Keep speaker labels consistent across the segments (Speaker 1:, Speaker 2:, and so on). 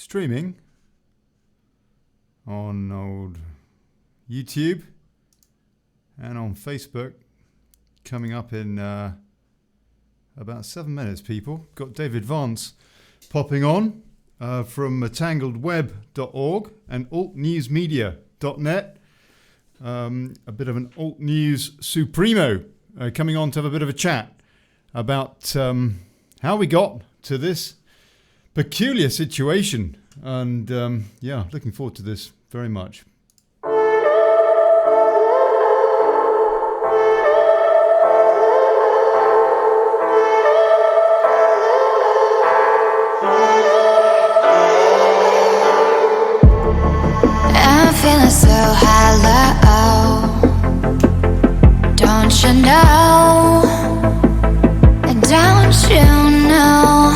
Speaker 1: streaming on old YouTube and on Facebook. Coming up in about 7 minutes, people. Got David Vance popping on from tangledweb.org and altnewsmedia.net. A bit of an alt news supremo coming on to have a bit of a chat about how we got to this peculiar situation. And looking forward to this very much.
Speaker 2: Feeling so hollow, don't you know, don't you know,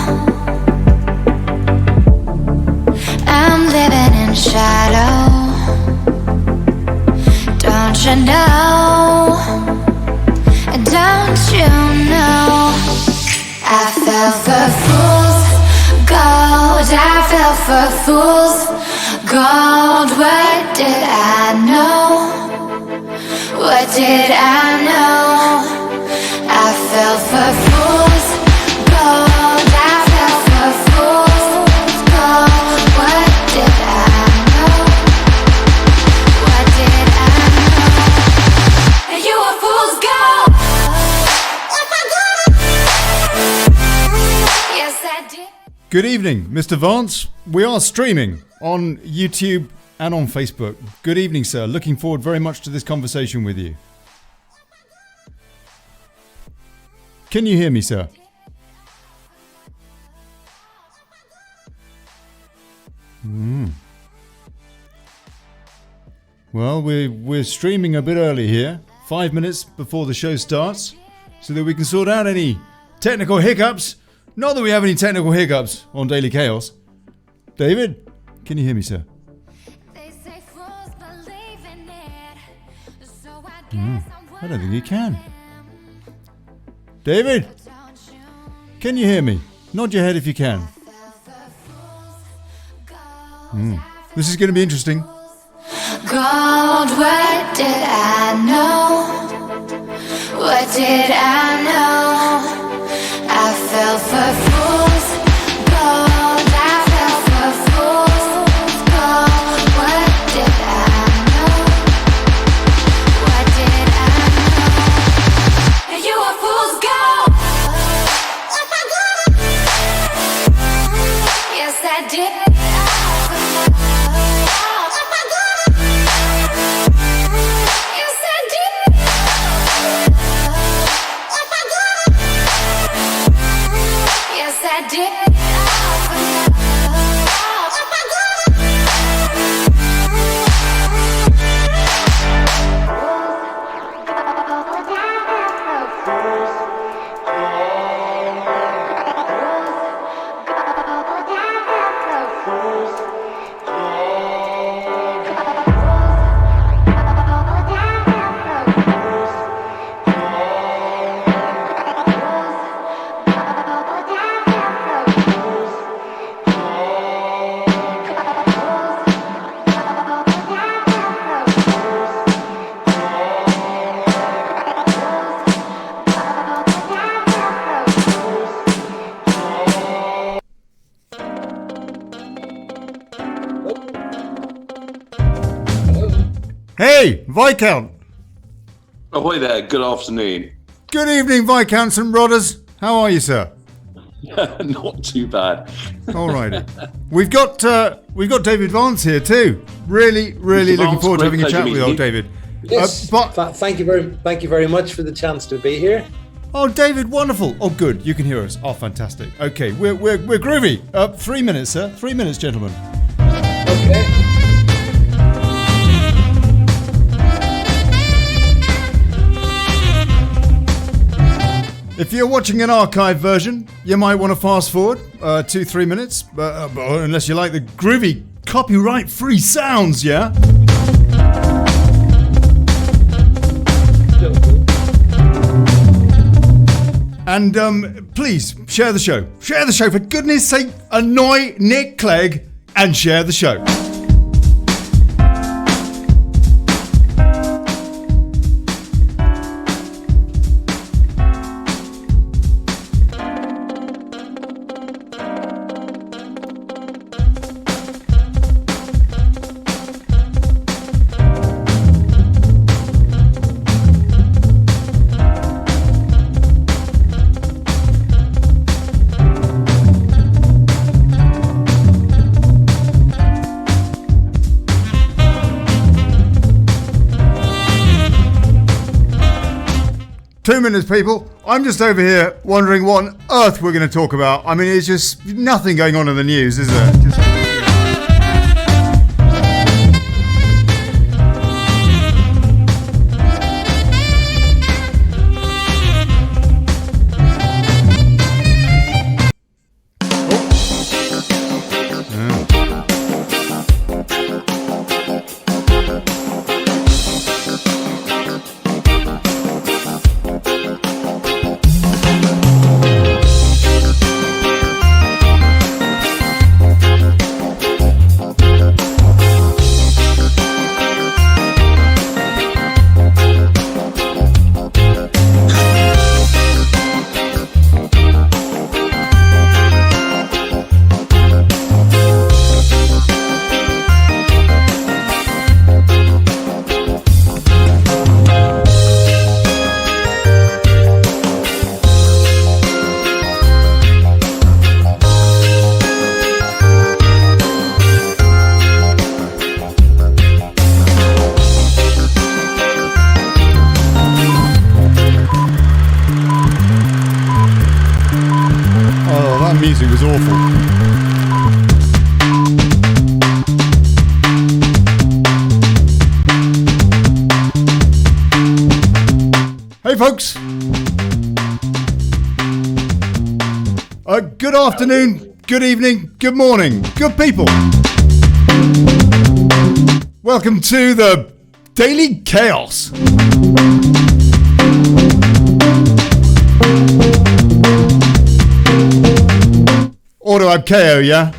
Speaker 2: I'm living in shadow, don't you know, don't you know, I fell for fool's gold, I fell for fool's gold. What did I know? What did I know? I fell for fool's gold. I fell for fool's gold. What did I know? What did I know? You were fool's gold. Yes, I did.
Speaker 1: Good evening, Mr. Vance. We are streaming on YouTube and on Facebook. Good evening, sir. Looking forward very much to this conversation with you. Can you hear me, sir? Well, we're streaming a bit early here, 5 minutes before the show starts, so that we can sort out any technical hiccups. Not that we have any technical hiccups on Daily Chaos. David, can you hear me, sir? I don't think you can. David, can you hear me? Nod your head if you can. This is going to be interesting.
Speaker 2: Gold, what did I know? What did I know? I fell for fool's gold. I fell for fool's gold. What did I know? What did I know? You were fool's gold. Yes, I did. I did.
Speaker 1: Hey, Viscount.
Speaker 3: Ahoy there, good afternoon.
Speaker 1: Good evening, Viscounts and Rodders. How are you, sir?
Speaker 3: Not too bad.
Speaker 1: All right. We've got David Vance here too. Really looking forward to having a chat with old David.
Speaker 4: Yes, thank you very much for the chance to be here.
Speaker 1: Oh, David, wonderful. Oh, good. You can hear us. Oh, fantastic. Okay, we're groovy. 3 minutes, sir. 3 minutes, gentlemen.
Speaker 4: Okay.
Speaker 1: If you're watching an archive version, you might want to fast forward 2-3 minutes, unless you like the groovy, copyright-free sounds, yeah? And please, share the show. Share the show, for goodness sake. Annoy Nick Clegg. and share the show. Two minutes, people. I'm just over here wondering what on earth we're going to talk about. I mean, it's just nothing going on in the news, is there? Music was awful. Hey folks, good afternoon, good evening, good morning, good people. Welcome to the Daily Chaos. Ordo ab chao, yeah?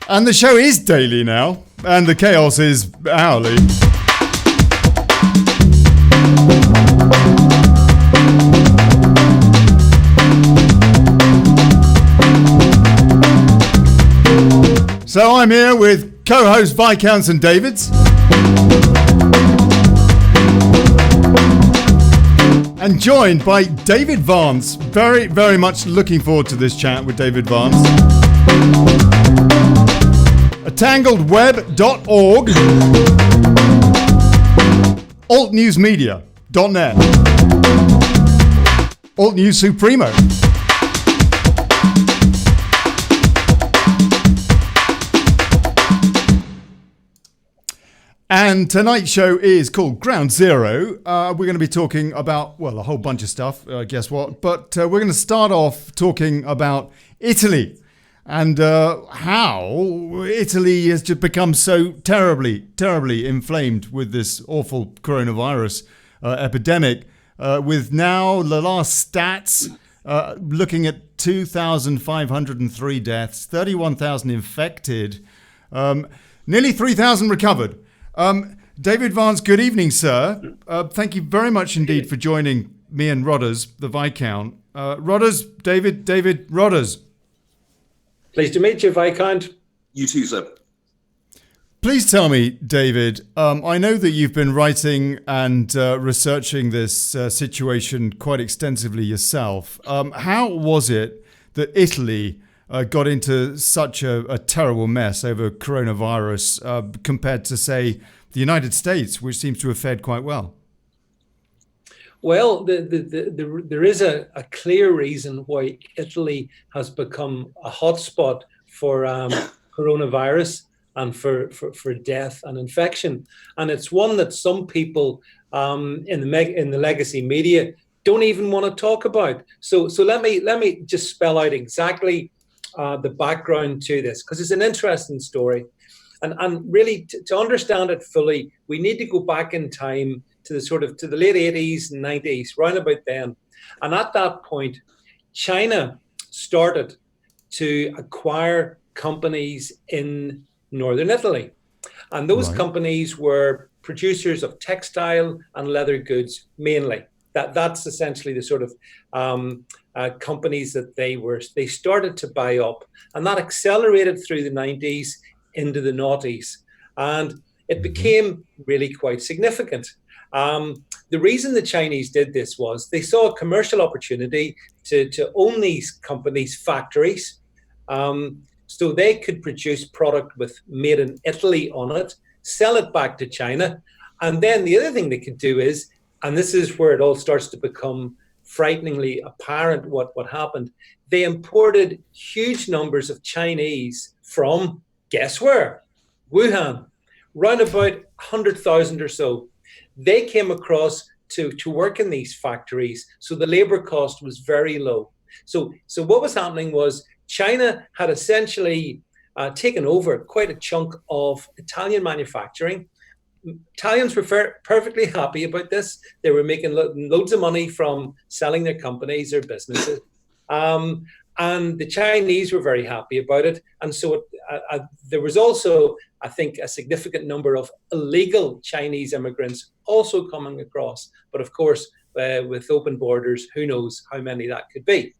Speaker 1: And the show is daily now, and the chaos is hourly. So I'm here with co-host Viscounts and Davids. And joined by David Vance. Very, very much looking forward to this chat with David Vance. Tangledweb.org, altnewsmedia.net, Alt News Supremo. And tonight's show is called Ground Zero. We're going to be talking about, well, a whole bunch of stuff, guess what? But we're going to start off talking about Italy and how Italy has just become so terribly, terribly inflamed with this awful coronavirus epidemic, with now the last stats looking at 2,503 deaths, 31,000 infected, nearly 3,000 recovered. David Vance, good evening, sir. Thank you very much indeed for joining me and Rodders, the Viscount. Rodders, David, Rodders.
Speaker 4: Pleased to meet you, Viscount.
Speaker 3: You too, sir.
Speaker 1: Please tell me, David, I know that you've been writing and researching this situation quite extensively yourself. How was it that Italy got into such a terrible mess over coronavirus compared to, say, the United States, which seems to have fared quite well?
Speaker 4: Well, there is a clear reason why Italy has become a hotspot for coronavirus and for death and infection. And it's one that some people in the legacy media don't even want to talk about. So let me just spell out exactly the background to this, because it's an interesting story. And really, to understand it fully, we need to go back in time to the late 80s and 90s, round about then. And at that point, China started to acquire companies in northern Italy. And those companies were producers of textile and leather goods mainly. That's essentially the sort of companies that they started to buy up. And that accelerated through the 90s into the noughties. And it became really quite significant. The reason the Chinese did this was they saw a commercial opportunity to own these companies' factories, so they could produce product with made in Italy on it, sell it back to China. And then the other thing they could do is, and this is where it all starts to become frighteningly apparent what happened, they imported huge numbers of Chinese from, guess where? Wuhan, round about 100,000 or so. They came across to work in these factories, so the labor cost was very low. So what was happening was China had essentially taken over quite a chunk of Italian manufacturing. Italians were perfectly happy about this. They were making loads of money from selling their companies, their businesses. And the Chinese were very happy about it. And so there was also, I think, a significant number of illegal Chinese immigrants also coming across. But of course, with open borders, who knows how many that could be.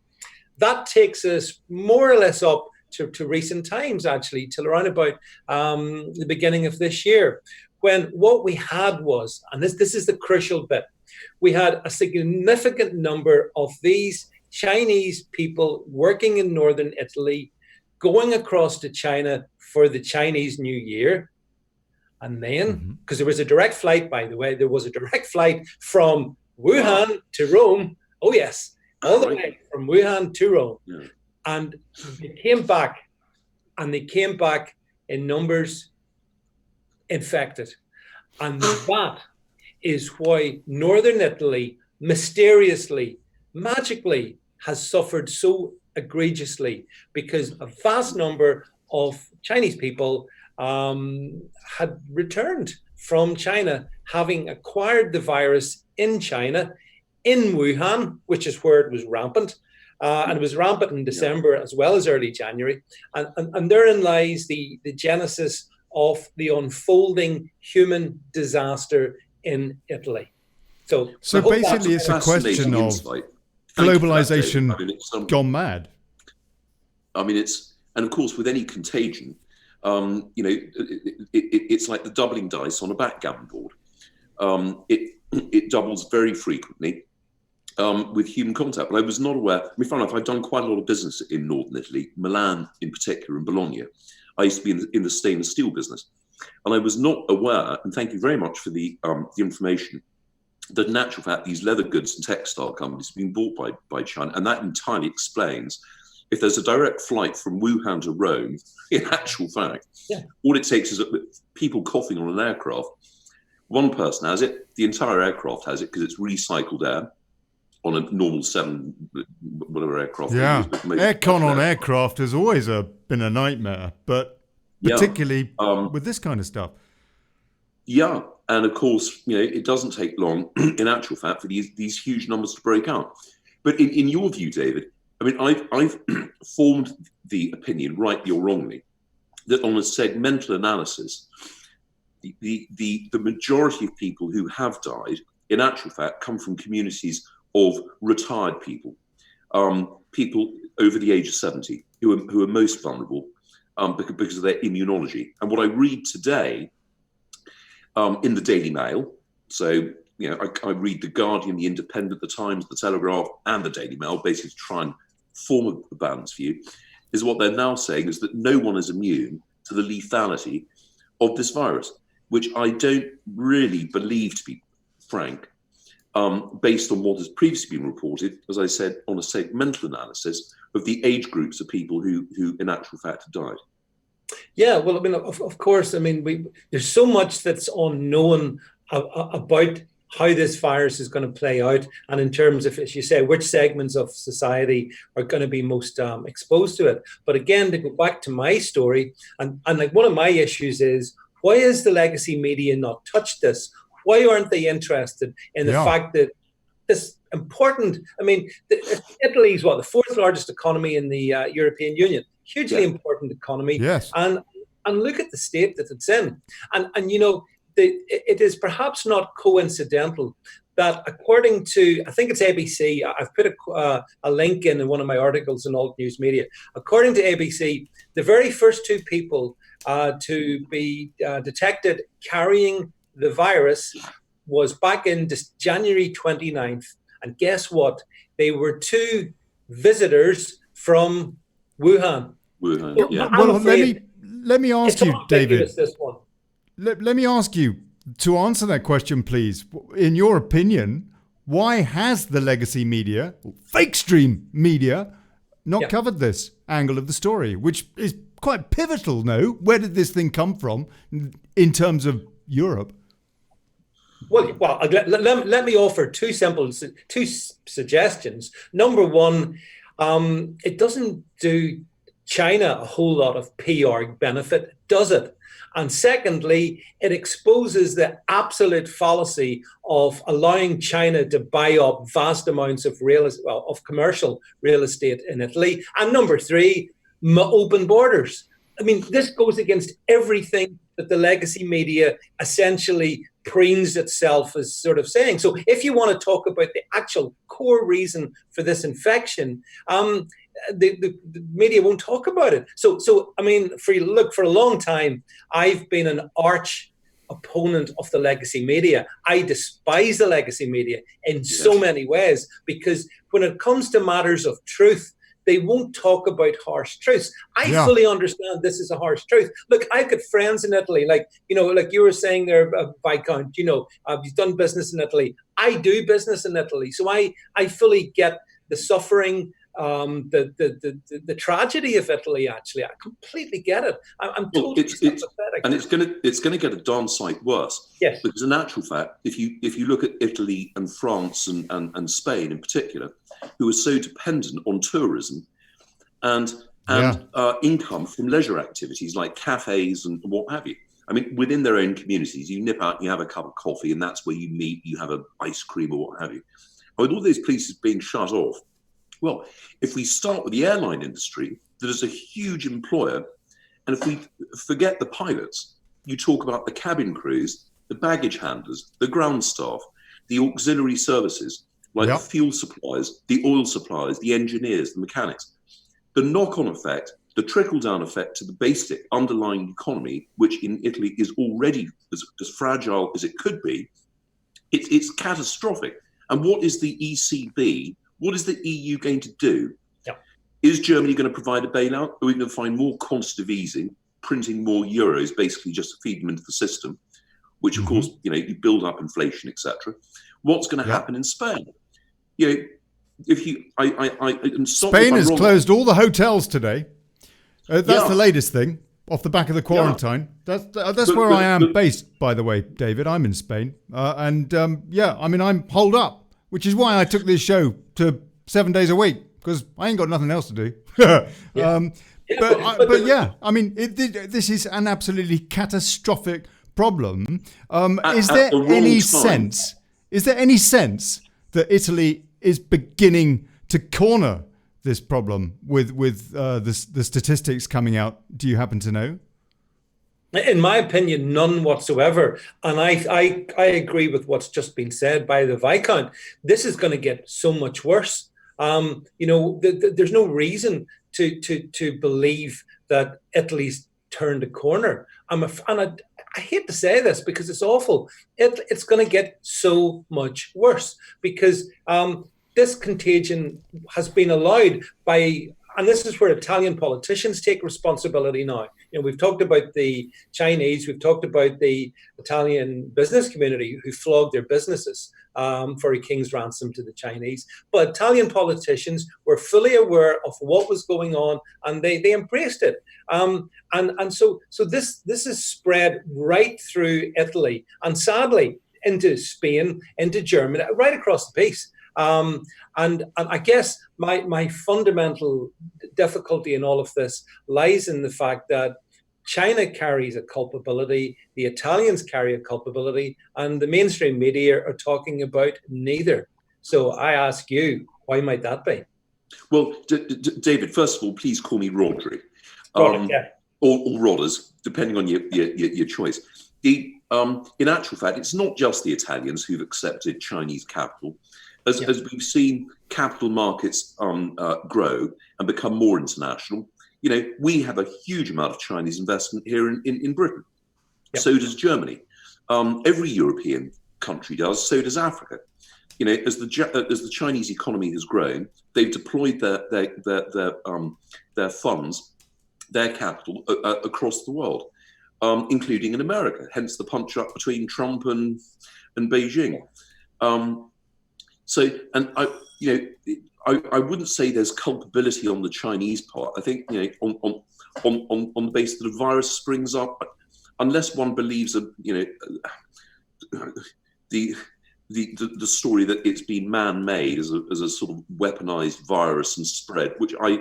Speaker 4: That takes us more or less up to recent times, actually, till around about the beginning of this year, when what we had was, and this is the crucial bit, we had a significant number of these Chinese people working in northern Italy, going across to China for the Chinese New Year. And then, because there was a direct flight, by the way, there was a direct flight from Wuhan to Rome. Oh, yes, all the way from Wuhan to Rome. Yeah. And they came back, and they came back in numbers infected. And that is why northern Italy mysteriously, magically has suffered so egregiously, because a vast number of Chinese people had returned from China, having acquired the virus in China, in Wuhan, which is where it was rampant. And it was rampant in December as well as early January. And therein lies the genesis of the unfolding human disaster in Italy. So
Speaker 1: basically it's a question of globalization gone mad.
Speaker 3: I mean, and of course, with any contagion, it's like the doubling dice on a backgammon board. It doubles very frequently with human contact. But I was not aware. I mean, funny enough, I've done quite a lot of business in northern Italy, Milan in particular, and Bologna. I used to be in the stainless steel business, and I was not aware. And thank you very much for the information, that in actual fact, these leather goods and textile companies have been bought by China. And that entirely explains, if there's a direct flight from Wuhan to Rome, in actual fact, all it takes is people coughing on an aircraft. One person has it, the entire aircraft has it, because it's recycled air on a normal 7, whatever aircraft.
Speaker 1: Yeah, aircon on aircraft has always been a nightmare, but particularly with this kind of stuff.
Speaker 3: Yeah, and of course, it doesn't take long, in actual fact, for these huge numbers to break out. But in your view, David, I mean, I've formed the opinion, rightly or wrongly, that on a segmental analysis, the majority of people who have died, in actual fact, come from communities of retired people, people over the age of 70, who are most vulnerable because of their immunology. And what I read today in the Daily Mail, so I read The Guardian, The Independent, The Times, The Telegraph, and the Daily Mail, basically to try and form a balanced view, is what they're now saying is that no one is immune to the lethality of this virus, which I don't really believe, to be frank, based on what has previously been reported, as I said, on a segmental analysis of the age groups of people who in actual fact have died.
Speaker 4: Yeah, well, I mean, of course, I mean, there's so much that's unknown about how this virus is going to play out, and in terms of, as you say, which segments of society are going to be most exposed to it. But again, to go back to my story, and like one of my issues is, why is the legacy media not touched this? Why aren't they interested in the fact that this important. I mean, Italy's the fourth largest economy in the European Union, hugely important economy.
Speaker 1: Yes.
Speaker 4: And look at the state that it's in. And you know, it is perhaps not coincidental that according to, I think it's ABC, I've put a link in one of my articles in Alt News Media. According to ABC, the very first two people to be detected carrying the virus was back in January 29th. And guess what? They were two visitors from Wuhan.
Speaker 3: Wuhan, yeah.
Speaker 1: Well, let me ask you, David.
Speaker 4: This one.
Speaker 1: Let me ask you to answer that question, please. In your opinion, why has the legacy media, fake stream media, not covered this angle of the story, which is quite pivotal? No, where did this thing come from in terms of Europe?
Speaker 4: Well, let me offer two suggestions. Number one, it doesn't do China a whole lot of PR benefit, does it? And secondly, it exposes the absolute fallacy of allowing China to buy up vast amounts of commercial real estate in Italy. And number three, open borders. I mean, this goes against everything that the legacy media essentially preens itself as sort of saying. So if you want to talk about the actual core reason for this infection, the media won't talk about it. So I mean, for a long time, I've been an arch opponent of the legacy media. I despise the legacy media in so many ways, because when it comes to matters of truth, they won't talk about harsh truths. I fully understand this is a harsh truth. Look, I've got friends in Italy, like you were saying there, Viscount, you've done business in Italy. I do business in Italy. So I fully get the suffering, the tragedy of Italy. Actually, I completely get it. I'm totally sympathetic.
Speaker 3: And it's going to get a darn sight worse. Yes, because in actual fact, if you look at Italy and France and Spain in particular, who are so dependent on tourism and income from leisure activities like cafes and what have you. I mean, within their own communities, you nip out, you have a cup of coffee, and that's where you meet. You have an ice cream or what have you. With all those places being shut off. Well, if we start with the airline industry, that is a huge employer, and if we forget the pilots, you talk about the cabin crews, the baggage handlers, the ground staff, the auxiliary services, like the fuel suppliers, the oil suppliers, the engineers, the mechanics. The knock-on effect, the trickle-down effect to the basic underlying economy, which in Italy is already as fragile as it could be, it's catastrophic. And what is the ECB? What is the EU going to do? Is Germany going to provide a bailout? Are we going to find more quantitative easing, printing more euros, basically just to feed them into the system, which of course, you build up inflation, etc. What's going to happen in Spain?
Speaker 1: Spain has closed all the hotels today. That's the latest thing off the back of the quarantine. That's where I am based, by the way, David. I'm in Spain. I'm holed up. Which is why I took this show to 7 days a week, because I ain't got nothing else to do. This is an absolutely catastrophic problem. Is there any sense that Italy is beginning to corner this problem with the statistics coming out? Do you happen to know?
Speaker 4: In my opinion, none whatsoever. And I agree with what's just been said by the Viscount. This is going to get so much worse. There's no reason to believe that Italy's turned a corner. I hate to say this because it's awful. It's going to get so much worse because this contagion has been allowed by, and this is where Italian politicians take responsibility now. We've talked about the Chinese, we've talked about the Italian business community who flogged their businesses for a king's ransom to the Chinese. But Italian politicians were fully aware of what was going on, and they embraced it. So this is spread right through Italy, and sadly into Spain, into Germany, right across the piece. And I guess my fundamental difficulty in all of this lies in the fact that China carries a culpability, the Italians carry a culpability, and the mainstream media are talking about neither. So I ask you, why might that be?
Speaker 3: Well, David, first of all, please call me Rodri,
Speaker 4: Yeah.
Speaker 3: or Rodders, depending on your choice. In actual fact, it's not just the Italians who've accepted Chinese capital. As we've seen capital markets grow and become more international, we have a huge amount of Chinese investment here in Britain. Yep. So does Germany. Every European country does. So does Africa. As the Chinese economy has grown, they've deployed their funds, their capital across the world, including in America. Hence the punch up between Trump and Beijing. I wouldn't say there's culpability on the Chinese part. I think on the basis that a virus springs up, unless one believes the story that it's been man-made as a sort of weaponized virus and spread, which I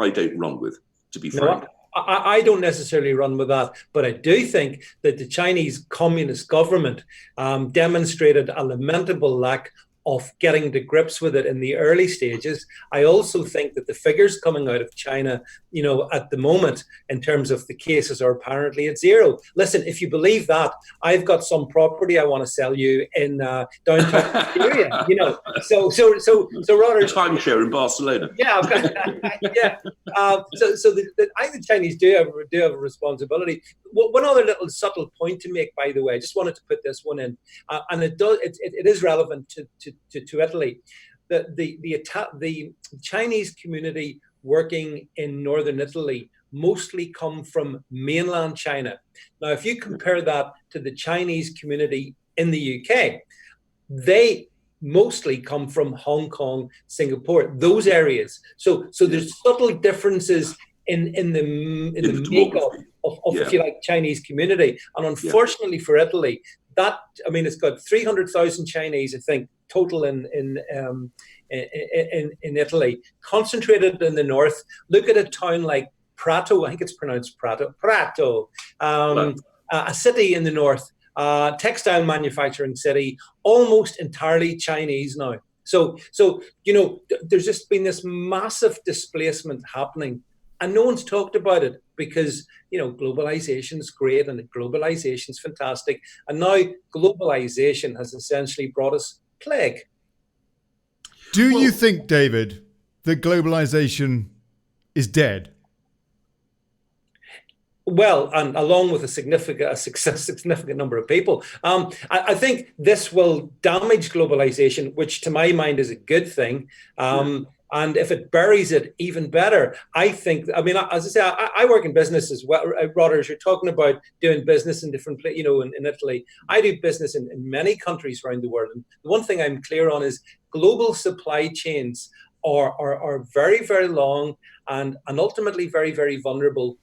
Speaker 3: don't run with, to be frank.
Speaker 4: I don't necessarily run with that, but I do think that the Chinese Communist government demonstrated a lamentable lack of getting to grips with it in the early stages. I also think that the figures coming out of China, at the moment, in terms of the cases, are apparently at zero. Listen, if you believe that, I've got some property I want to sell you in downtown Syria. So rather
Speaker 3: timeshare in Barcelona.
Speaker 4: Yeah, yeah. I think the Chinese do have a responsibility. One other little subtle point to make, by the way, I just wanted to put this one in, and it is relevant to Italy. The Chinese community working in northern Italy mostly come from mainland China. Now, if you compare that to the Chinese community in the UK, they mostly come from Hong Kong, Singapore, those areas. So there's subtle differences in the makeup of if you like, Chinese community. And unfortunately for Italy, it's got 300,000 Chinese, I think, total in Italy, concentrated in the north. Look at a town like Prato, I think it's pronounced Prato, a city in the north, textile manufacturing city, almost entirely Chinese now. So there's just been this massive displacement happening, and no one's talked about it because globalization's great and globalization's fantastic, and now globalization has essentially brought us plague.
Speaker 1: Do you think, David, that globalization is dead?
Speaker 4: Well, and along with a significant number of people, I think this will damage globalization, which to my mind is a good thing. And if it buries it, even better. I think, as I say, I work in business as well. Rodders, you're talking about doing business in different places, in Italy. I do business in many countries around the world. And the one thing I'm clear on is global supply chains are very, very long and ultimately very, very vulnerable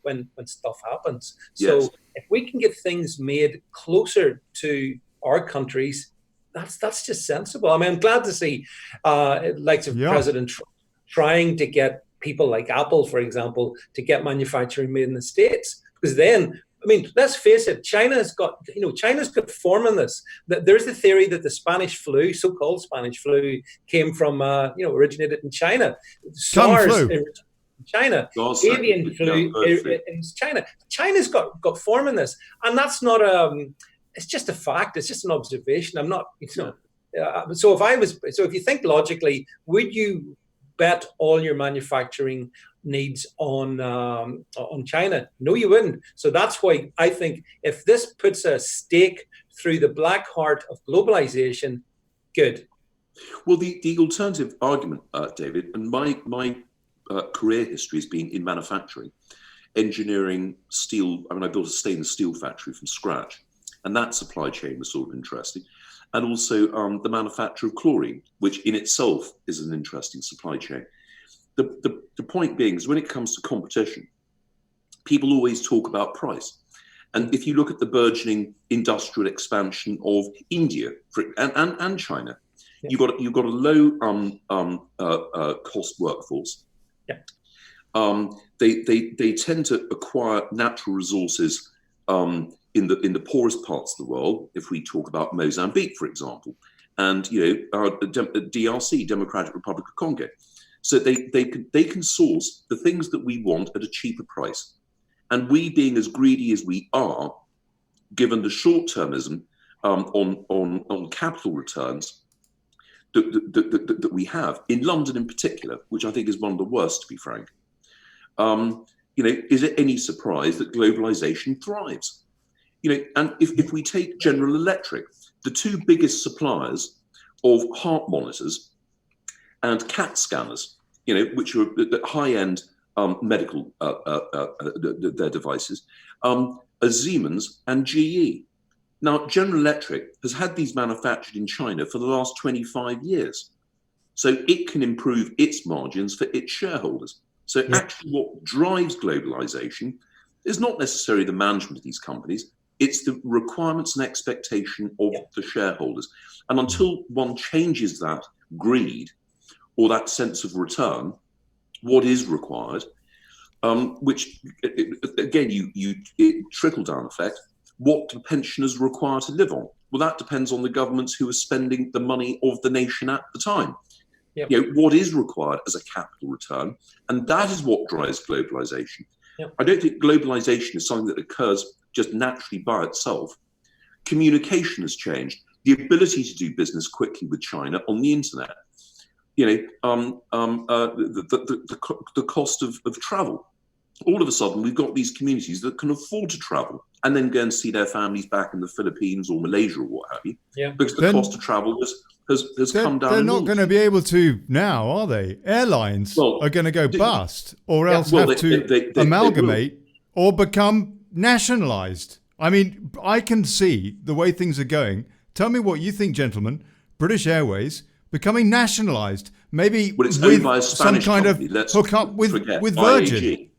Speaker 4: when stuff happens.
Speaker 3: Yes.
Speaker 4: So if we can get things made closer to our countries, that's just sensible. I'm glad to see likes of President Trump trying to get people like Apple, for example, to get manufacturing made in the States. Because then, let's face it, China's got form in this. There's the theory that the Spanish flu, so-called Spanish flu, came from, originated in China. SARS in China, avian flu in China. China's got form in this, and that's not it's just a fact. It's just an observation. I'm not, So if you think logically, would you bet all your manufacturing needs on China? No, you wouldn't. So that's why I think if this puts a stake through the black heart of globalization, good.
Speaker 3: Well, the alternative argument, David, and my career history has been in manufacturing, engineering, steel. I built a stainless steel factory from scratch. And that supply chain was sort of interesting. And also the manufacture of chlorine, which in itself is an interesting supply chain. The point being is when it comes to competition, people always talk about price. And if you look at the burgeoning industrial expansion of India and China, you've got a low cost workforce.
Speaker 4: Yeah.
Speaker 3: They tend to acquire natural resources in the poorest parts of the world, if we talk about Mozambique, for example, and DRC, Democratic Republic of Congo. So they can source the things that we want at a cheaper price. And we, being as greedy as we are, given the short-termism on capital returns that we have in London in particular, which I think is one of the worst, to be frank. Is it any surprise that globalization thrives? And if we take General Electric, the two biggest suppliers of heart monitors and CAT scanners, which are the high-end medical their devices, are Siemens and GE. Now, General Electric has had these manufactured in China for the last 25 years, so it can improve its margins for its shareholders. So actually what drives globalization is not necessarily the management of these companies, it's the requirements and expectation of the shareholders. And until one changes that greed or that sense of return, what is required, which again, it trickle-down effect, what do pensioners require to live on? Well, that depends on the governments who are spending the money of the nation at the time.
Speaker 4: Yep.
Speaker 3: What is required as a capital return, and that is what drives globalization.
Speaker 4: Yep.
Speaker 3: I don't think globalization is something that occurs just naturally by itself. Communication has changed. The ability to do business quickly with China on the internet. The cost of travel. All of a sudden, we've got these communities that can afford to travel and then go and see their families back in the Philippines or Malaysia or what have you.
Speaker 4: Yeah.
Speaker 3: Because the cost of travel has come down.
Speaker 1: They're not going to be able to now, are they? Airlines are going to go bust or else have to amalgamate or become nationalized. I mean, I can see the way things are going. Tell me what you think, gentlemen. British Airways becoming nationalized, maybe with some kind of hookup with Virgin.
Speaker 3: IAG.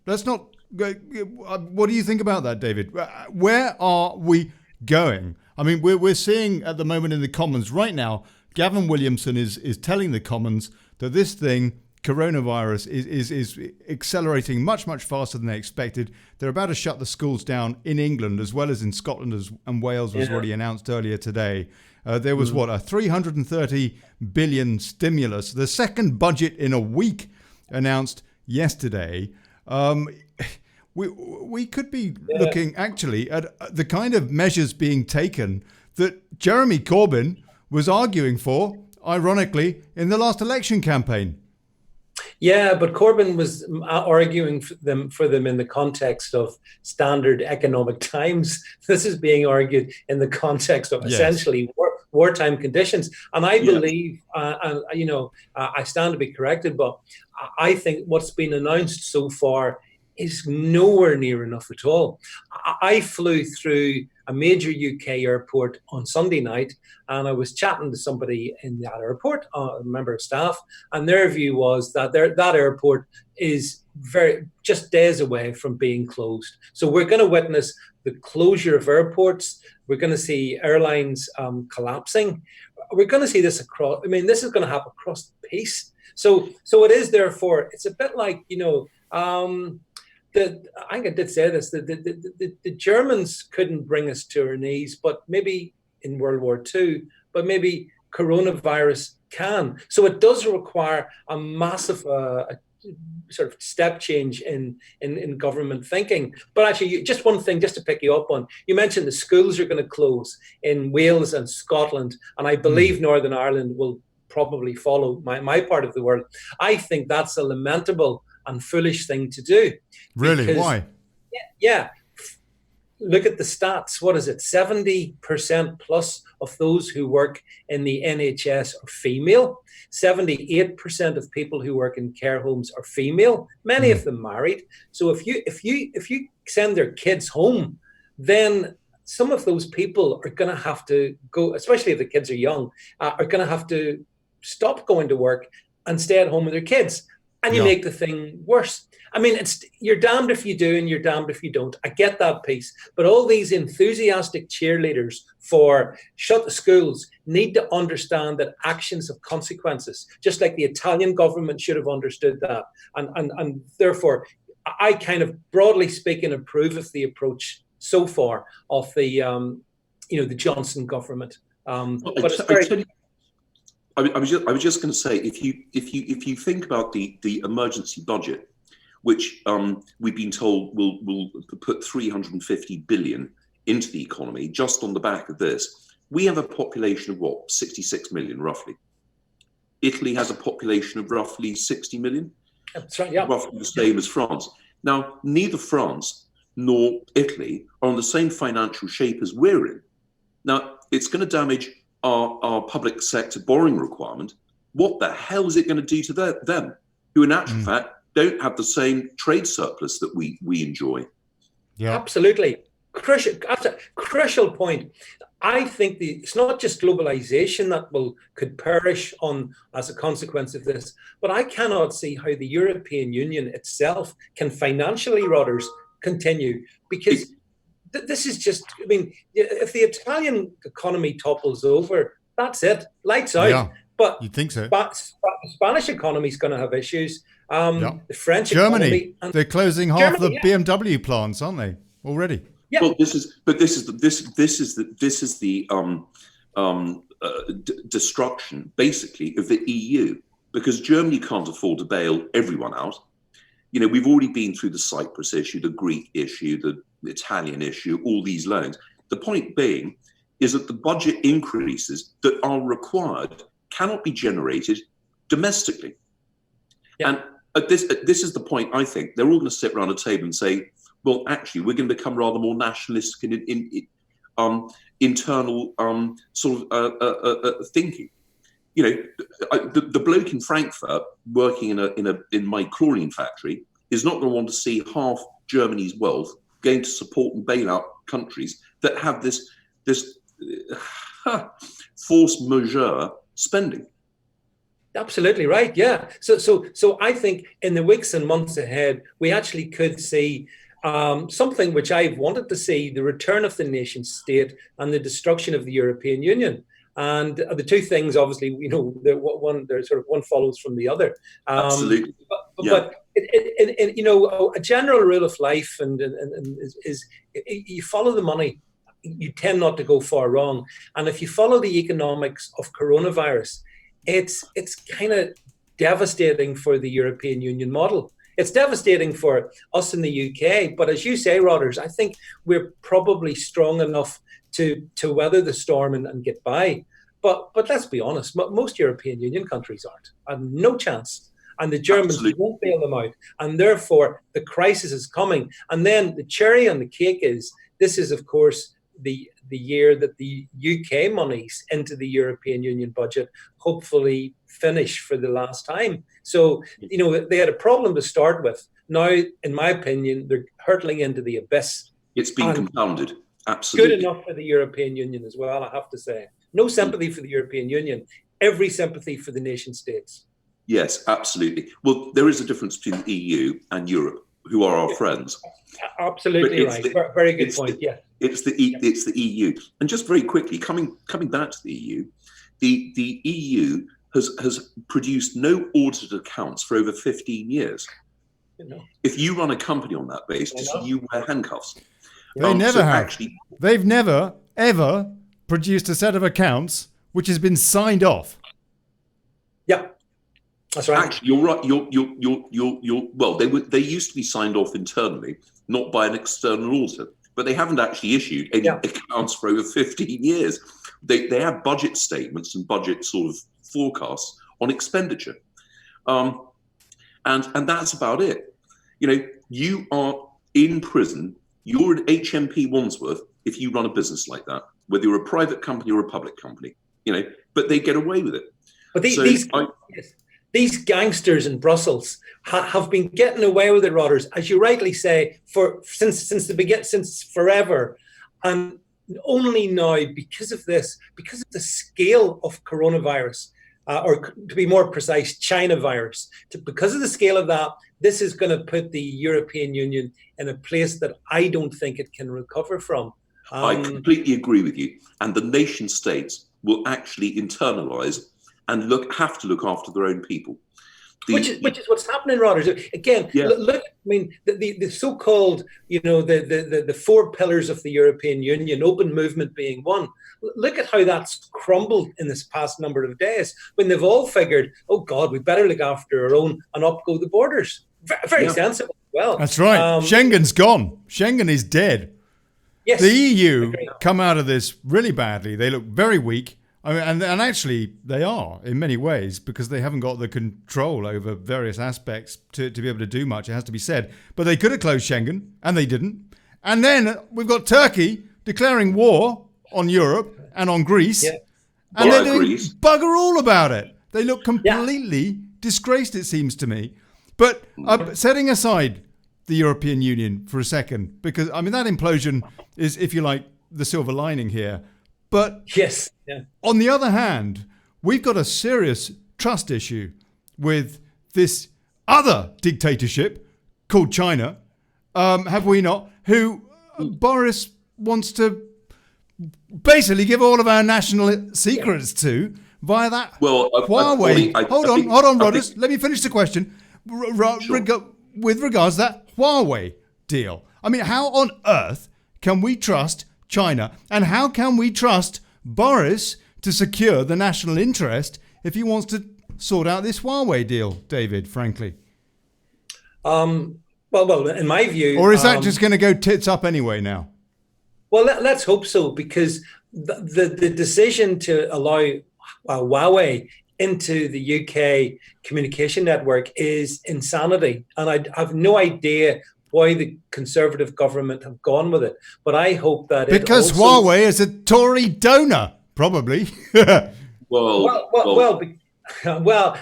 Speaker 1: Let's not. What do you think about that, David? Where are we going? I mean, we're seeing at the moment in the Commons right now, Gavin Williamson is telling the Commons that this thing, coronavirus, is accelerating much, much faster than they expected. They're about to shut the schools down in England as well as in Scotland and Wales was already announced earlier today. There was a 330 billion stimulus, the second budget in a week announced yesterday. We could be looking actually at the kind of measures being taken that Jeremy Corbyn was arguing for, ironically, in the last election campaign.
Speaker 4: Yeah, but Corbyn was arguing for them in the context of standard economic times. This is being argued in the context of essentially wartime conditions. And I believe, I stand to be corrected, but I think what's been announced so far is nowhere near enough at all. I flew through a major UK airport on Sunday night, and I was chatting to somebody in that airport, a member of staff, and their view was that that airport is just days away from being closed. So we're going to witness the closure of airports. We're going to see airlines collapsing. We're going to see this across. I mean, this is going to happen across the piece. So it is therefore. It's a bit like I think I did say this. The Germans couldn't bring us to our knees, but maybe in World War II, but maybe coronavirus can. So it does require a massive sort of step change in government thinking. But actually, just one thing, just to pick you up on, you mentioned the schools are going to close in Wales and Scotland, and I believe Northern Ireland will probably follow my part of the world. I think that's a lamentable and foolish thing to do.
Speaker 1: Really?
Speaker 4: Because,
Speaker 1: why?
Speaker 4: Yeah. Look at the stats. What is it? 70% plus of those who work in the NHS are female. 78% of people who work in care homes are female. Many of them married. So if you send their kids home, then some of those people are going to have to go, especially if the kids are young, are going to have to stop going to work and stay at home with their kids. And you make the thing worse. I mean, you're damned if you do and you're damned if you don't. I get that piece. But all these enthusiastic cheerleaders for shut the schools need to understand that actions have consequences, just like the Italian government should have understood that. And therefore, I kind of, broadly speaking, approve of the approach so far of the Johnson government. But it's very.
Speaker 3: I was just going to say, if you think about the emergency budget, which we've been told will put 350 billion into the economy just on the back of this, we have a population of what, 66 million roughly. Italy has a population of roughly 60 million.
Speaker 4: That's right, yeah.
Speaker 3: Roughly the same as France. Now, neither France nor Italy are on the same financial shape as we're in. Now, it's going to damage our public sector borrowing requirement. What the hell is it going to do to them, who in actual fact don't have the same trade surplus that we enjoy?
Speaker 4: Yeah, absolutely. Crucial point. I think it's not just globalization that could perish as a consequence of this, but I cannot see how the European Union itself can financially, Rodders, continue, because this is just, I mean, if the Italian economy topples over, that's it, lights out.
Speaker 1: Yeah,
Speaker 4: but
Speaker 1: you'd think so.
Speaker 4: The Spanish economy is going to have issues. The French
Speaker 1: Germany,
Speaker 4: economy,
Speaker 1: they're closing half the BMW plants, aren't they, already?
Speaker 4: Yeah.
Speaker 3: Well, this is the destruction basically of the EU, because Germany can't afford to bail everyone out. You know, we've already been through the Cyprus issue, the Greek issue, the Italian issue, all these loans. The point being is that the budget increases that are required cannot be generated domestically. Yeah. And this is the point, I think. They're all going to sit around a table and say, well, actually, we're going to become rather more nationalistic in internal sort of thinking. You know, the bloke in Frankfurt working in my chlorine factory is not going to want to see half Germany's wealth going to support and bail out countries that have this force majeure spending.
Speaker 4: Absolutely right. Yeah. So I think in the weeks and months ahead, we actually could see something which I've wanted to see: the return of the nation state and the destruction of the European Union. And the two things, obviously, you know, one follows from the other.
Speaker 3: Absolutely.
Speaker 4: But you know, a general rule of life is you follow the money. You tend not to go far wrong. And if you follow the economics of coronavirus, it's kind of devastating for the European Union model. It's devastating for us in the UK. But as you say, Rodders, I think we're probably strong enough to weather the storm and get by. But let's be honest, most European Union countries aren't, and no chance. And the Germans won't bail them out. And therefore, the crisis is coming. And then the cherry on the cake is, this is, of course, the year that the UK monies into the European Union budget hopefully finish for the last time. So, you know, they had a problem to start with. Now, in my opinion, they're hurtling into the abyss.
Speaker 3: It's been compounded. Absolutely.
Speaker 4: Good enough for the European Union as well, I have to say. No sympathy for the European Union, every sympathy for the nation states.
Speaker 3: Yes, absolutely. Well, there is a difference between the EU and Europe, who are our friends.
Speaker 4: Absolutely right. Very good point. Yeah.
Speaker 3: It's the EU. And just very quickly, coming back to the EU, the EU has produced no audited accounts for over 15 years. You know. If you run a company on that basis, you wear handcuffs.
Speaker 1: They never have. They've never, ever produced a set of accounts which has been signed off.
Speaker 4: Yeah, that's right.
Speaker 3: Actually, you're right. You're well. They used to be signed off internally, not by an external auditor, but they haven't actually issued any accounts for over 15 years. They have budget statements and budget sort of forecasts on expenditure, and that's about it. You know, you are in prison. You're an HMP Wandsworth if you run a business like that, whether you're a private company or a public company, you know, but they get away with it. But
Speaker 4: these gangsters in Brussels have been getting away with it, Rodders, as you rightly say, since forever. And only now, because of this, because of the scale of coronavirus, or to be more precise, China virus, because of the scale of that, this is going to put the European Union in a place that I don't think it can recover from.
Speaker 3: I completely agree with you. And the nation states will actually internalize and have to look after their own people.
Speaker 4: Which is what's happening, Rodders. Again, look. I mean, the so-called, the four pillars of the European Union, open movement being one. Look at how that's crumbled in this past number of days, when they've all figured, oh God, we better look after our own, and up go the borders. Very sensible. Well,
Speaker 1: that's right. Schengen's gone. Schengen is dead.
Speaker 4: Yes,
Speaker 1: the EU come out of this really badly. They look very weak. I mean, and actually they are in many ways, because they haven't got the control over various aspects to be able to do much, it has to be said. But they could have closed Schengen, and they didn't. And then we've got Turkey declaring war on Europe and on Greece. Yeah. And they're doing bugger all about it. They look completely disgraced, it seems to me. But setting aside the European Union for a second, because, I mean, that implosion is, if you like, the silver lining here. But
Speaker 4: yes.
Speaker 1: On the other hand, we've got a serious trust issue with this other dictatorship called China, have we not? Who Boris wants to basically give all of our national secrets to via that Huawei. Hold on, Rodders. Let me finish the question. With regards to that Huawei deal. I mean, how on earth can we trust China, and how can we trust Boris to secure the national interest if he wants to sort out this Huawei deal, David, frankly?
Speaker 4: Well, in my view...
Speaker 1: Or is that just going to go tits up anyway now?
Speaker 4: Well, let's hope so, because the decision to allow Huawei into the UK communication network is insanity. And I have no idea why the Conservative government have gone with it. But I hope that
Speaker 1: because Huawei is a Tory donor, probably.
Speaker 4: Well,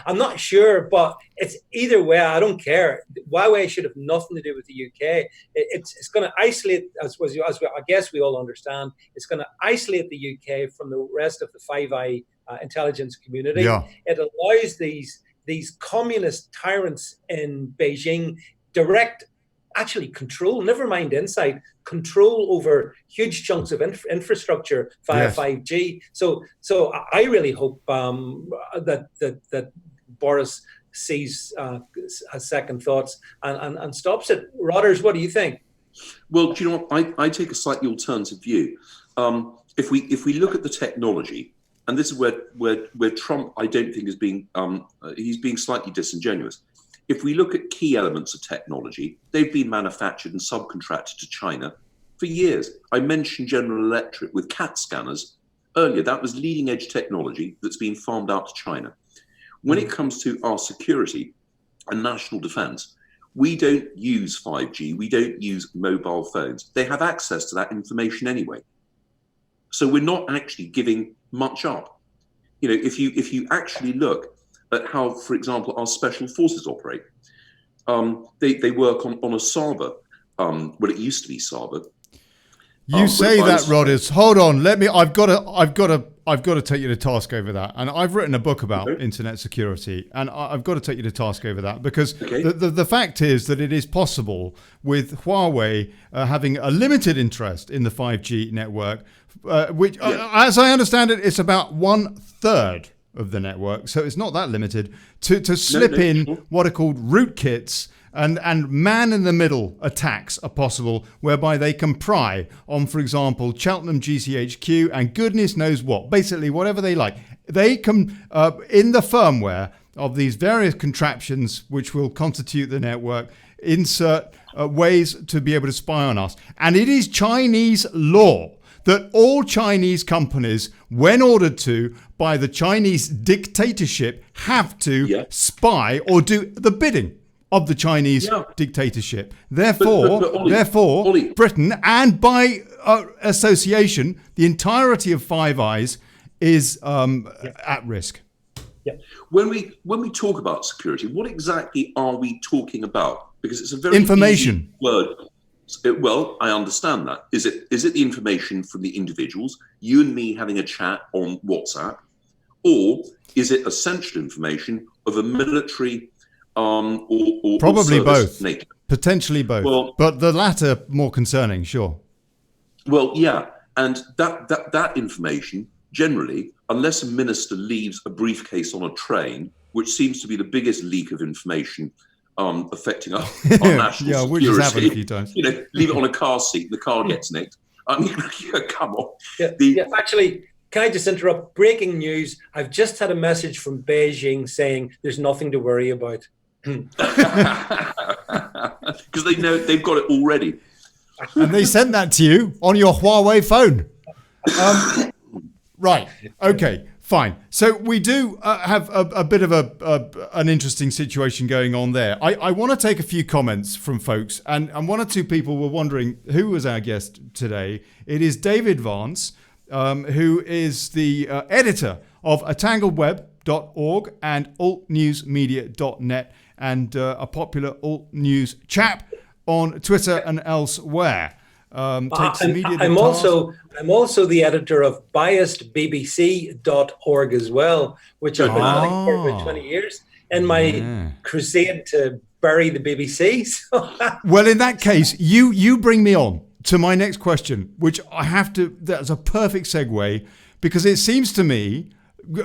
Speaker 4: I'm not sure, but it's either way. I don't care. Huawei should have nothing to do with the UK. It's going to isolate, as I guess we all understand, it's going to isolate the UK from the rest of the Five Eye intelligence community. Yeah. It allows these communist tyrants in Beijing direct, actually control, never mind insight, control over huge chunks of infrastructure via 5G. So I really hope that Boris sees, has second thoughts and stops it. Rodders, what do you think?
Speaker 3: Well, do you know what? I take a slightly alternative view. If we look at the technology, and this is where Trump, I don't think, is being he's being slightly disingenuous. If we look at key elements of technology, they've been manufactured and subcontracted to China for years. I mentioned General Electric with CAT scanners earlier. That was leading edge technology that's been farmed out to China. When it comes to our security and national defense, we don't use 5G. We don't use mobile phones. They have access to that information anyway. So we're not actually giving much up. You know, if you actually look at how, for example, our special forces operate, they work on a Saba. Well, it used to be Saba.
Speaker 1: You say that, Rodders. Hold on. I've got to take you to task over that. And I've written a book about internet security, and I've got to take you to task over that, because the fact is that it is possible with Huawei having a limited interest in the 5G network, which, as I understand it, it's about 1/3 of the network. So it's not that limited to slip in what are called rootkits. And man-in-the-middle attacks are possible, whereby they can pry on, for example, Cheltenham GCHQ and goodness knows what. Basically, whatever they like. They can, in the firmware of these various contraptions which will constitute the network, insert ways to be able to spy on us. And it is Chinese law that all Chinese companies, when ordered to by the Chinese dictatorship, have to spy or do the bidding of the Chinese dictatorship. Therefore,
Speaker 3: Olly,
Speaker 1: Britain, and by association, the entirety of Five Eyes is at risk.
Speaker 3: Yeah. When we talk about security, what exactly are we talking about? Because it's a very
Speaker 1: information
Speaker 3: easy word. Well, I understand that. Is it the information from the individuals, you and me having a chat on WhatsApp, or is it essential information of a military? Or
Speaker 1: probably both,
Speaker 3: nature.
Speaker 1: Potentially both, but the latter more concerning, sure.
Speaker 3: Well, yeah, and that information generally, unless a minister leaves a briefcase on a train which seems to be the biggest leak of information affecting our national security.
Speaker 1: which has happened a few times.
Speaker 3: Leave it on a car seat, and the car gets nicked. I mean, come on.
Speaker 4: Actually, can I just interrupt? Breaking news. I've just had a message from Beijing saying there's nothing to worry about.
Speaker 3: Because they know they've got it already.
Speaker 1: And they sent that to you on your Huawei phone. Right. Okay. Fine. So we do have a bit of an interesting situation going on there. I want to take a few comments from folks, and one or two people were wondering who was our guest today. It is David Vance, who is the editor of atangledweb.org and altnewsmedia.net, and a popular alt news chap on Twitter and elsewhere.
Speaker 4: I'm also the editor of biasedbbc.org as well, which I've been running for about 20 years in my crusade to bury the BBC.
Speaker 1: Well, in that case, you bring me on to my next question, which that's a perfect segue, because it seems to me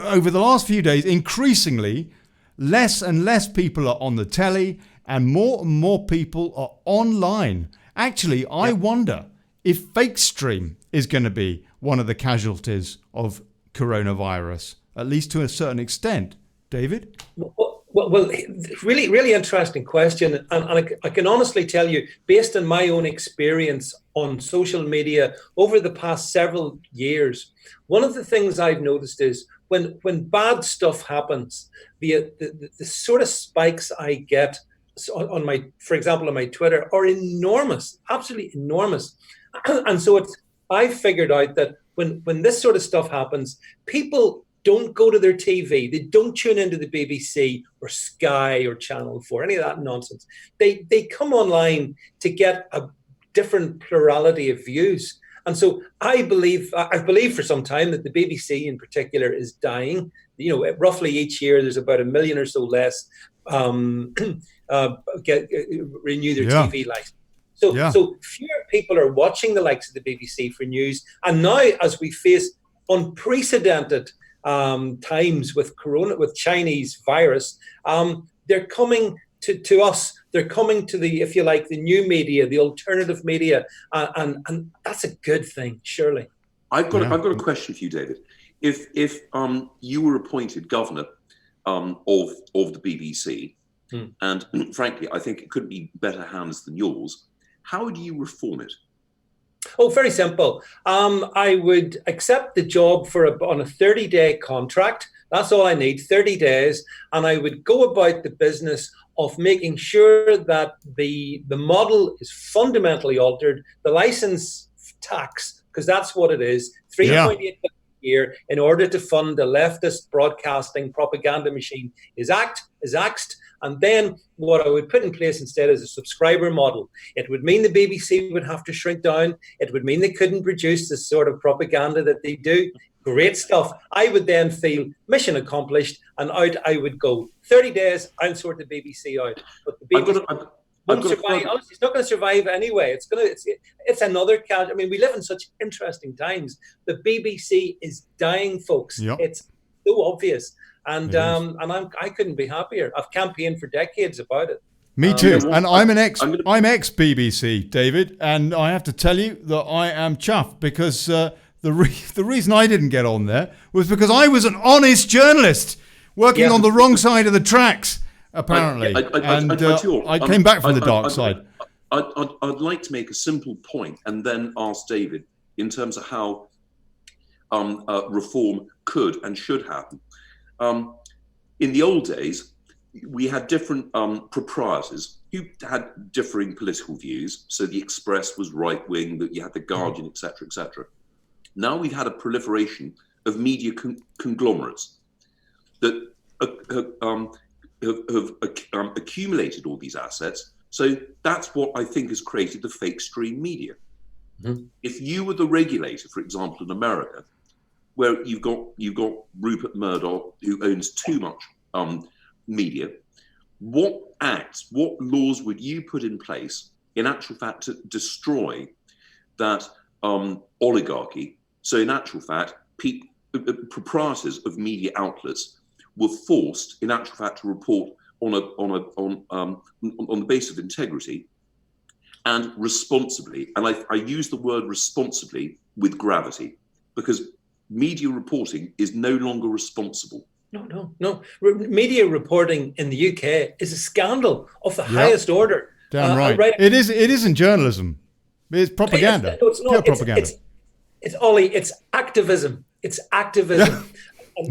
Speaker 1: over the last few days, increasingly, less and less people are on the telly and more people are online. Actually, I wonder if fake stream is going to be one of the casualties of coronavirus, at least to a certain extent. David?
Speaker 4: Well, really, really interesting question. And I can honestly tell you, based on my own experience on social media over the past several years, one of the things I've noticed is when bad stuff happens, the sort of spikes I get on for example, on my Twitter are enormous, absolutely enormous. And so I figured out that when this sort of stuff happens, people don't go to their TV. They don't tune into the BBC or Sky or Channel 4, any of that nonsense. They come online to get a different plurality of views. And so I've believed for some time that the BBC in particular is dying. Roughly each year there's about 1 million or so less renew their TV license. So fewer people are watching the likes of the BBC for news. And now, as we face unprecedented times with Chinese virus, they're coming to us. They're coming to the, if you like, the new media, the alternative media, and that's a good thing, surely.
Speaker 3: I've got a question for you, David. If you were appointed governor of the BBC, and frankly, I think it couldn't be better hands than yours, how would you reform it?
Speaker 4: Oh, very simple. I would accept the job on a 30-day contract. That's all I need, 30 days. And I would go about the business of making sure that the model is fundamentally altered. The license tax, because that's what it is, 3.8 billion a year, in order to fund the leftist broadcasting propaganda machine is axed. And then what I would put in place instead is a subscriber model. It would mean the BBC would have to shrink down. It would mean they couldn't produce the sort of propaganda that they do. Great stuff. I would then feel mission accomplished, and out I would go. 30 days, I'll sort the BBC out. But the BBC won't survive. Honestly, it's not going to survive anyway. It's another catch. I mean, we live in such interesting times. The BBC is dying, folks. Yep. It's so obvious. And I couldn't be happier. I've campaigned for decades about it.
Speaker 1: Me too. And I'm ex BBC, David, and I have to tell you that I am chuffed because the reason I didn't get on there was because I was an honest journalist working on the wrong side of the tracks, apparently. I came back from the dark side.
Speaker 3: I'd like to make a simple point and then ask David in terms of how reform could and should happen. In the old days, we had different proprietors who had differing political views. So the Express was right-wing, but you had the Guardian, etc., etc. Now we've had a proliferation of media conglomerates that have accumulated all these assets. So that's what I think has created the fake stream media. Mm-hmm. If you were the regulator, for example, in America, where you've got Rupert Murdoch, who owns too much media, what laws would you put in place, in actual fact, to destroy that oligarchy? So in actual fact, proprietors of media outlets were forced, in actual fact, to report on the basis of integrity and responsibly. And I use the word responsibly with gravity, because media reporting is no longer responsible.
Speaker 4: No. Media reporting in the UK is a scandal of the highest order.
Speaker 1: Damn right. It isn't journalism. It's propaganda. Pure propaganda.
Speaker 4: It's Olly. It's activism. It's activism.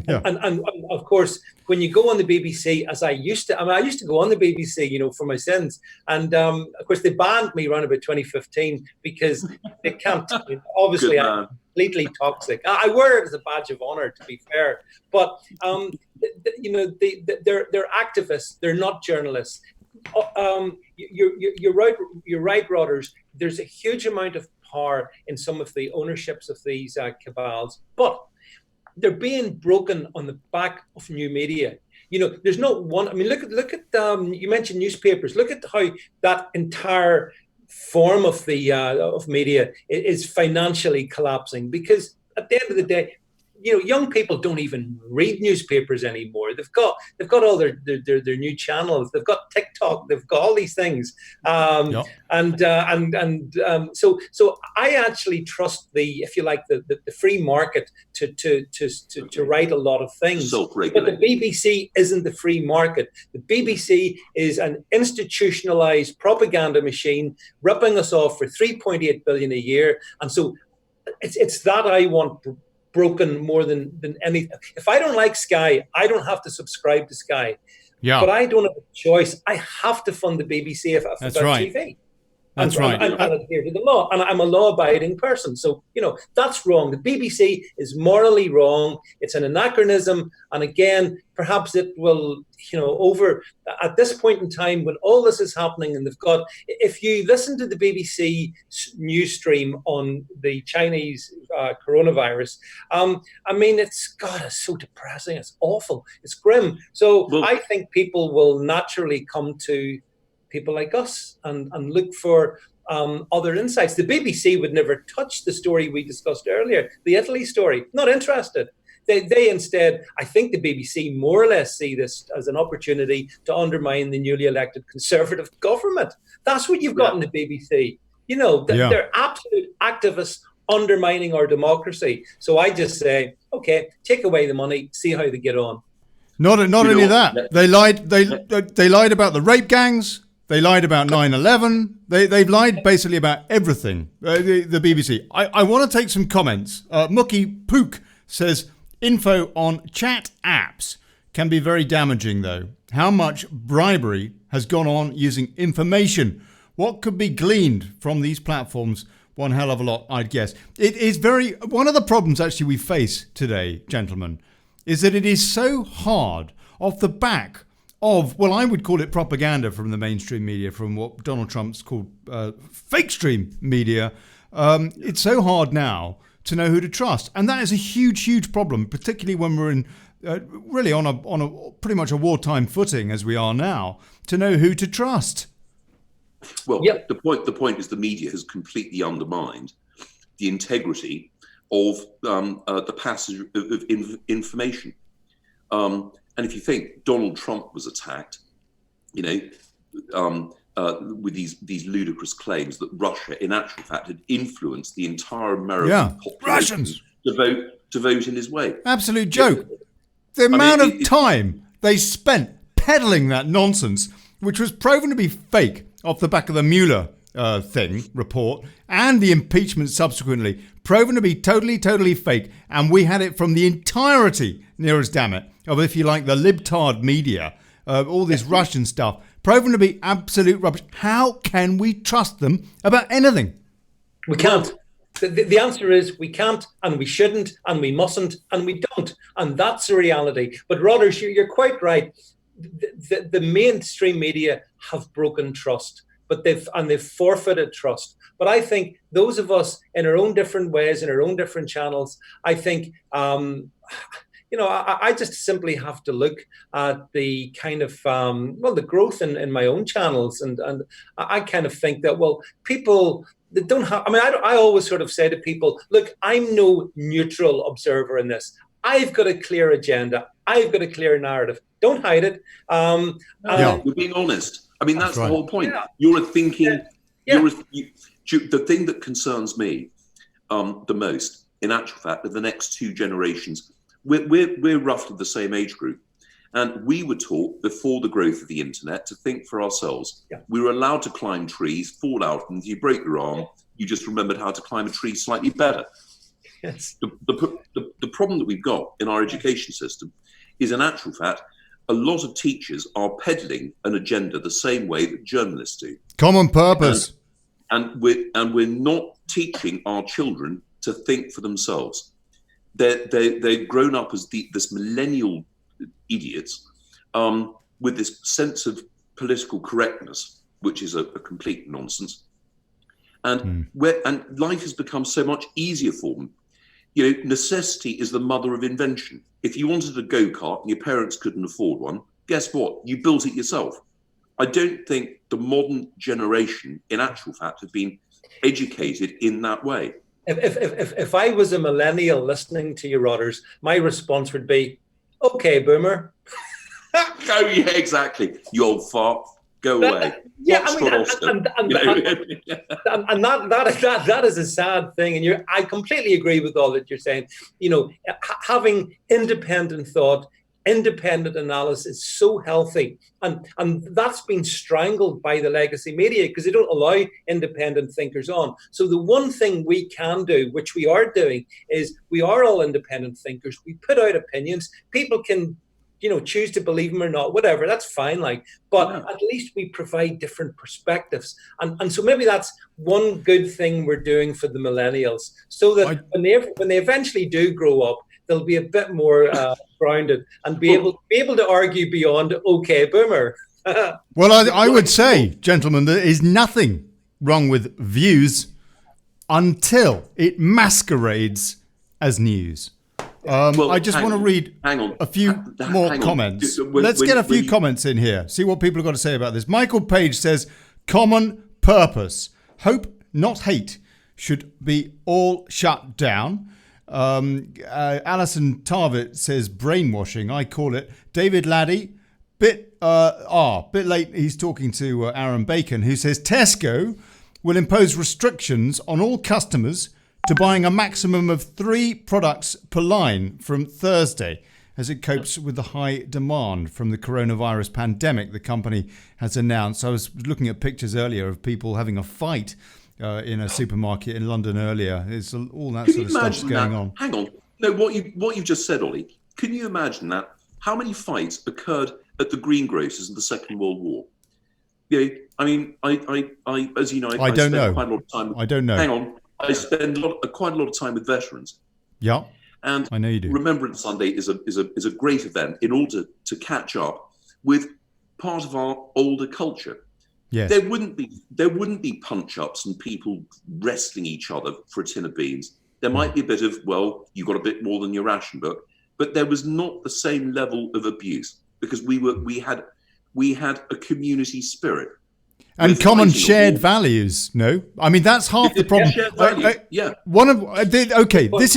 Speaker 4: And of course, when you go on the BBC, as I used to go on the BBC, for my sins. And of course, they banned me around about 2015 because they can't. Obviously, I'm completely toxic. I wear it as a badge of honor, to be fair. But they're activists. They're not journalists. You're right. You're right, Rodders. There's a huge amount of power in some of the ownerships of these cabals, but they're being broken on the back of new media. There's not one. I mean, look at. You mentioned newspapers. Look at how that entire form of the of media is financially collapsing, because at the end of the day, young people don't even read newspapers anymore. They've got all their new channels. They've got TikTok. They've got all these things. So I actually trust the free market to write a lot of things. But the BBC isn't the free market. The BBC is an institutionalized propaganda machine, ripping us off for 3.8 billion a year. And so it's that I want broken more than anything. If I don't like Sky, I don't have to subscribe to Sky. Yeah. But I don't have a choice. I have to fund the BBC if I've got TV.
Speaker 1: That's right.
Speaker 4: And adhere to the law. And I'm a law-abiding person. So, that's wrong. The BBC is morally wrong. It's an anachronism. And again, perhaps it will, at this point in time, when all this is happening, and if you listen to the BBC news stream on the Chinese coronavirus, it's so depressing. It's awful. It's grim. So I think people will naturally come to people like us and look for other insights. The BBC would never touch the story we discussed earlier, the Italy story. Not interested. They instead, I think the BBC more or less see this as an opportunity to undermine the newly elected Conservative government. That's what you've got in the BBC. They're absolute activists undermining our democracy. So I just say, okay, take away the money, see how they get on.
Speaker 1: Not only that, they lied about the rape gangs. They lied about 9/11. They've lied basically about everything. The BBC. I want to take some comments. Mookie Pook says, info on chat apps can be very damaging though. How much bribery has gone on using information? What could be gleaned from these platforms? One hell of a lot, I'd guess. It is one of the problems actually we face today, gentlemen, is that it is so hard off the back of, I would call it propaganda from the mainstream media, from what Donald Trump's called fake stream media. It's so hard now to know who to trust. And that is a huge, huge problem, particularly when we're in really on a pretty much a wartime footing as we are now, to know who to trust.
Speaker 3: Well, the point is the media has completely undermined the integrity of the passage of information. And if you think Donald Trump was attacked, with these ludicrous claims that Russia, in actual fact, had influenced the entire American population to vote in his way. Absolute
Speaker 1: joke. The amount of time they spent peddling that nonsense, which was proven to be fake off the back of the Mueller report, and the impeachment subsequently, proven to be totally, totally fake. And we had it from the entirety, near as damn it, of, if you like, the libtard media, all this Russian stuff, proven to be absolute rubbish. How can we trust them about anything?
Speaker 4: We can't. The answer is we can't, and we shouldn't, and we mustn't, and we don't. And that's the reality. But Rodders, you're quite right. The mainstream media have broken trust, but they've forfeited trust. But I think those of us in our own different ways, in our own different channels, I think, I just simply have to look at the kind of, the growth in my own channels. And I kind of think that, people that don't have, I always sort of say to people, look, I'm no neutral observer in this. I've got a clear agenda. I've got a clear narrative. Don't hide it.
Speaker 3: You're being honest. I mean, that's
Speaker 1: right.
Speaker 3: the whole point.
Speaker 4: Yeah.
Speaker 3: You're a thinking.
Speaker 4: Yeah.
Speaker 3: The thing that concerns me the most, in actual fact, are the next two generations. We're roughly the same age group. And we were taught before the growth of the internet to think for ourselves.
Speaker 4: Yeah.
Speaker 3: We were allowed to climb trees, fall out, and if you break your arm, you just remembered how to climb a tree slightly better.
Speaker 4: Yes.
Speaker 3: The problem that we've got in our education system is, in actual fact, a lot of teachers are peddling an agenda the same way that journalists do.
Speaker 1: Common purpose.
Speaker 3: And we're not teaching our children to think for themselves. They've grown up as this millennial idiots with this sense of political correctness, which is a complete nonsense. And life has become so much easier for them. You know, necessity is the mother of invention. If you wanted a go-kart and your parents couldn't afford one, guess what? You built it yourself. I don't think the modern generation, in actual fact, have been educated in that way.
Speaker 4: If I was a millennial listening to you, Rodders, my response would be, okay, boomer.
Speaker 3: Oh, yeah, exactly. You old fart. Go away.
Speaker 4: Yeah, I mean, and that is a sad thing. And I completely agree with all that you're saying. You know, having independent thought, independent analysis is so healthy, and that's been strangled by the legacy media because they don't allow independent thinkers on. So the one thing we can do, which we are doing, is we are all independent thinkers. We put out opinions. People can, you know, choose to believe them or not, whatever, that's fine. But at least we provide different perspectives. And so maybe that's one good thing we're doing for the millennials, so that when they eventually do grow up, they'll be a bit more grounded and be able to argue beyond, okay, boomer.
Speaker 1: Well, I would say, gentlemen, there is nothing wrong with views until it masquerades as news. I just want to read a few more comments. Let's get a few comments in here. See what people have got to say about this. Michael Page says, common purpose. Hope, not hate, should be all shut down. Alison Tarvett says, brainwashing. I call it. David Laddie, bit late. He's talking to Aaron Bacon, who says, Tesco will impose restrictions on all customers to buying a maximum of 3 products per line from Thursday as it copes with the high demand from the coronavirus pandemic, the company has announced. I was looking at pictures earlier of people having a fight in a supermarket in London earlier. There's all that sort of stuff going on.
Speaker 3: Hang on. No, what you just said, Ollie, can you imagine that? How many fights occurred at the greengrocers in the Second World War? Yeah, I mean, I as you know, I
Speaker 1: don't know.
Speaker 3: Quite a lot of time with,
Speaker 1: I don't know.
Speaker 3: Hang on. I spend quite a lot of time with veterans.
Speaker 1: Yeah,
Speaker 3: and
Speaker 1: I know you do.
Speaker 3: Remembrance Sunday is a great event in order to catch up with part of our older culture.
Speaker 1: Yes.
Speaker 3: There wouldn't be punch-ups and people wrestling each other for a tin of beans. There might be a bit of, well, you got a bit more than your ration book, but there was not the same level of abuse because we had a community spirit.
Speaker 1: And common shared values. No, I mean that's half the problem.
Speaker 3: Yeah.
Speaker 1: This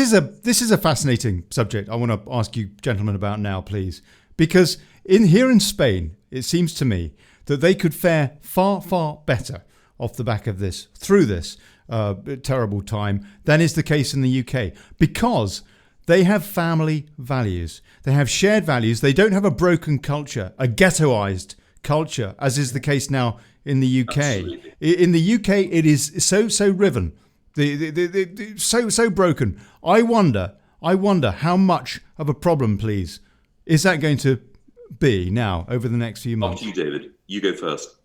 Speaker 1: is a fascinating subject. I want to ask you gentlemen about now, please, because here in Spain, it seems to me that they could fare far, far better off the back of this, through this terrible time, than is the case in the UK, because they have family values. They have shared values. They don't have a broken culture, a ghettoized culture, as is the case now in the UK. Absolutely. In the UK, it is so riven, so broken. I wonder how much of a problem, please, is that going to be now over the next few months?
Speaker 3: Up to you, David. You go first.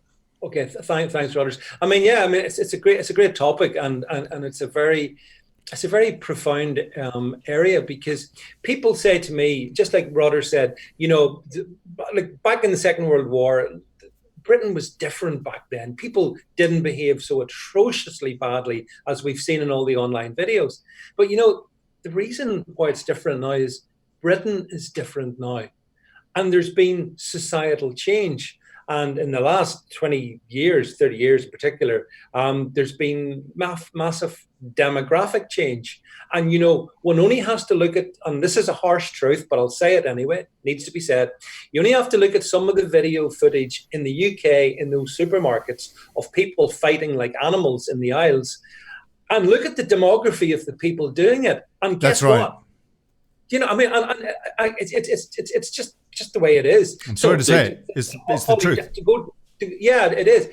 Speaker 4: Okay, thanks, Rodders. I mean, it's a great topic, and it's a very profound area, because people say to me, just like Rodders said, you know, like back in the Second World War, Britain was different back then. People didn't behave so atrociously badly as we've seen in all the online videos. But, you know, the reason why it's different now is Britain is different now. And there's been societal change. And in the last 20 years, 30 years in particular, there's been massive demographic change. And, one only has to look at, and this is a harsh truth, but I'll say it anyway, it needs to be said. You only have to look at some of the video footage in the UK, in those supermarkets, of people fighting like animals in the aisles, and look at the demography of the people doing it. And guess what? It's just the way it is.
Speaker 1: I'm sorry to say it. It's the truth.
Speaker 4: It is.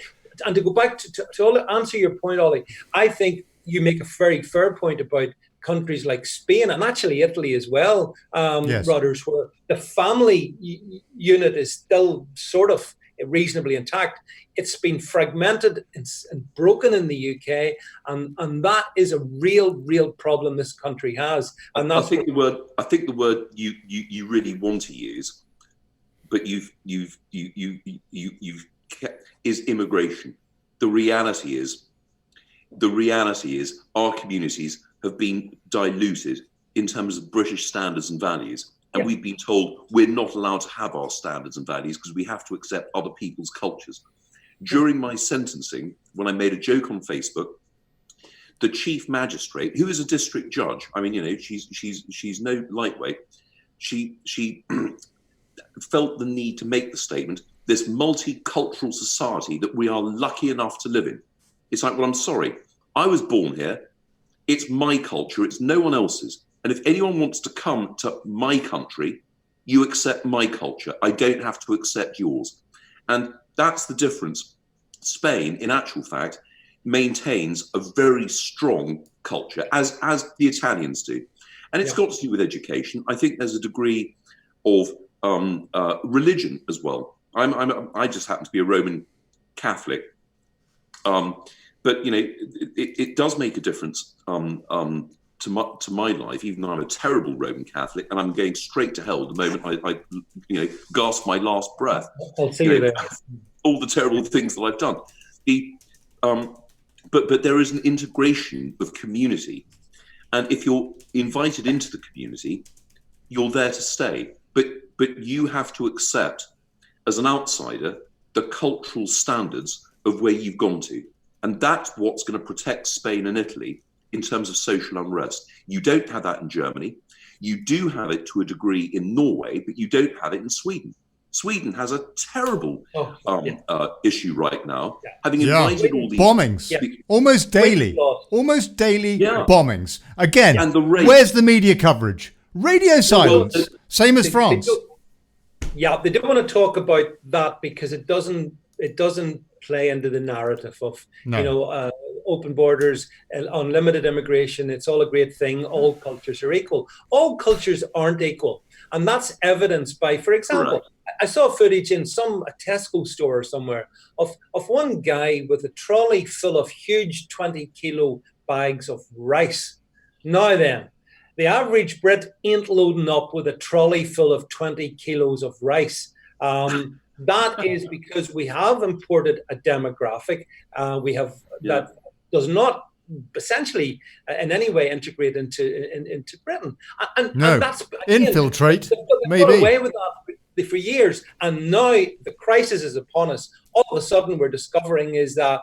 Speaker 4: And to go back to answer your point, Olly, I think you make a very fair point about countries like Spain and actually Italy as well,
Speaker 1: yes.
Speaker 4: Rudders, where the family unit is still sort of reasonably intact. It's been fragmented and broken in the UK, and that is a real problem this country has. And
Speaker 3: I think the word you really want to use, but you've kept, is immigration. The reality is our communities have been diluted in terms of British standards and values. And we've been told we're not allowed to have our standards and values because we have to accept other people's cultures. During my sentencing, when I made a joke on Facebook, the chief magistrate, who is a district judge, I mean, she's no lightweight, she felt the need to make the statement, this multicultural society that we are lucky enough to live in. It's like, well, I'm sorry, I was born here. It's my culture. It's no one else's. And if anyone wants to come to my country, you accept my culture. I don't have to accept yours. And that's the difference. Spain, in actual fact, maintains a very strong culture, as the Italians do. And it's got to do with education. I think there's a degree of religion as well. I just happen to be a Roman Catholic. But, it does make a difference to my life, even though I'm a terrible Roman Catholic, and I'm going straight to hell the moment I gasp my last breath.
Speaker 4: I'll see you there.
Speaker 3: All the terrible things that I've done. But there is an integration of community, and if you're invited into the community, you're there to stay. But you have to accept, as an outsider, the cultural standards of where you've gone to, and that's what's going to protect Spain and Italy in terms of social unrest. You don't have that in Germany. You do have it to a degree in Norway, but you don't have it in Sweden. Sweden has a terrible issue right now, having invited all these
Speaker 1: bombings, almost daily bombings. Again,
Speaker 3: and the rate,
Speaker 1: where's the media coverage? Radio silence, same as France.
Speaker 4: They don't want to talk about that because it doesn't play into the narrative of open borders, unlimited immigration. It's all a great thing. All cultures are equal. All cultures aren't equal, and that's evidenced by, for example, I saw footage in a Tesco store somewhere of one guy with a trolley full of huge 20-kilo bags of rice. Now then, the average Brit ain't loading up with a trolley full of 20 kilos of rice. That is because we have imported a demographic. We have that does not essentially in any way integrate into Britain. And that's
Speaker 1: infiltrate.
Speaker 4: Maybe got away with that for years, and now the crisis is upon us. All of a sudden, we're discovering is that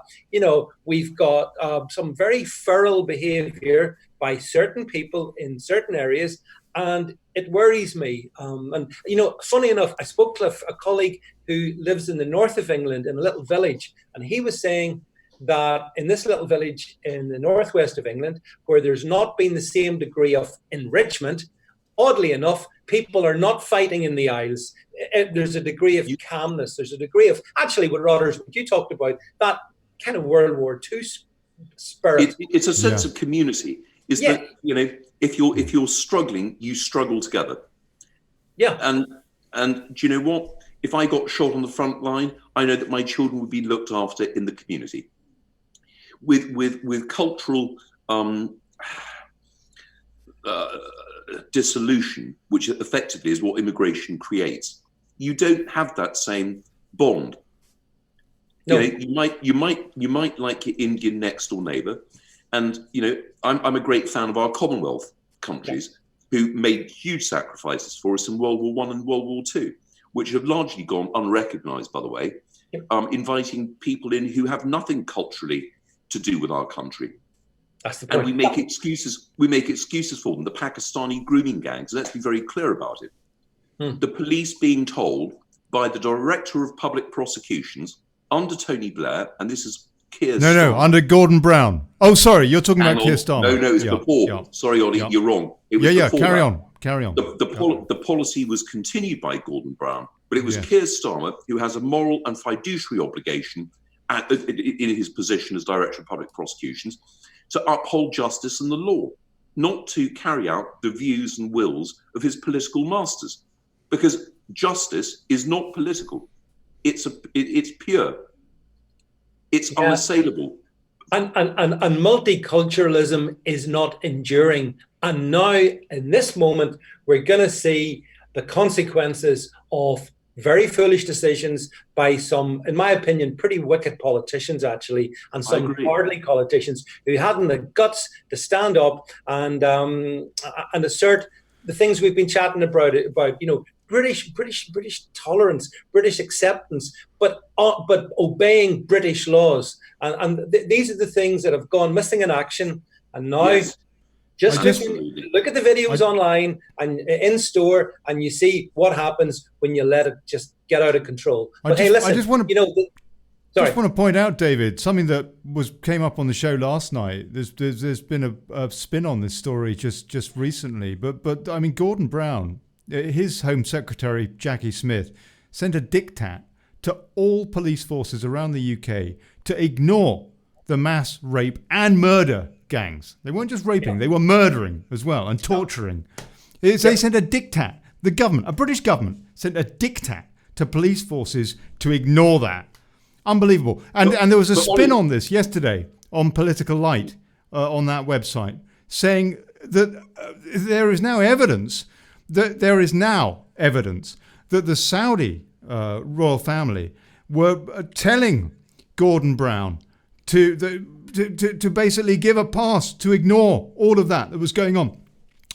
Speaker 4: we've got some very feral behaviour by certain people in certain areas, and it worries me. And funny enough, I spoke to a colleague who lives in the north of England in a little village, and he was saying that in this little village in the northwest of England, where there's not been the same degree of enrichment, oddly enough, people are not fighting in the aisles. There's a degree of calmness. There's a degree of, actually, what you talked about, that kind of World War II spirit.
Speaker 3: It's a sense of community. That if you're struggling, you struggle together.
Speaker 4: Yeah.
Speaker 3: And do you know what? If I got shot on the front line, I know that my children would be looked after in the community. With cultural dissolution, which effectively is what immigration creates, you don't have that same bond. No. You might like your Indian next door neighbour, and I'm a great fan of our Commonwealth countries who made huge sacrifices for us in World War I and World War II, which have largely gone unrecognised, by the way. inviting people in who have nothing culturally to do with our country.
Speaker 4: That's the point.
Speaker 3: And we make excuses. We make excuses for them. The Pakistani grooming gangs. Let's be very clear about it. The police being told by the Director of Public Prosecutions under Tony Blair, and this is Keir Starmer.
Speaker 1: No, under Gordon Brown. Oh, sorry, you're talking about Keir Starmer.
Speaker 3: No, it's before. Yeah. Sorry, Olly, you're wrong. It was before
Speaker 1: carry
Speaker 3: that.
Speaker 1: Carry on.
Speaker 3: The policy was continued by Gordon Brown, but it was Keir Starmer who has a moral and fiduciary obligation in his position as Director of Public Prosecutions to uphold justice and the law, not to carry out the views and wills of his political masters. Because justice is not political. It's pure. It's unassailable.
Speaker 4: And multiculturalism is not enduring. And now, in this moment, we're going to see the consequences of very foolish decisions by some, in my opinion, pretty wicked politicians, actually, and some cowardly politicians who hadn't the guts to stand up and assert the things we've been chatting about, British tolerance, British acceptance, but obeying British laws, and these are the things that have gone missing in action. And now, just look at the videos online and in store, and you see what happens when you let it just get out of control. But hey, listen, I just want
Speaker 1: to point out, David, something that came up on the show last night. There's been a spin on this story just recently, but I mean, Gordon Brown, his Home Secretary Jackie Smith, sent a diktat to all police forces around the UK to ignore the mass rape and murder gangs. They weren't just raping, they were murdering as well and torturing. They sent a diktat. The government, a British government, sent a diktat to police forces to ignore that. Unbelievable. And there was a spin on this yesterday on Political Light on that website, saying that there is now evidence that the Saudi royal family were telling Gordon Brown to basically give a pass, to ignore all of that was going on,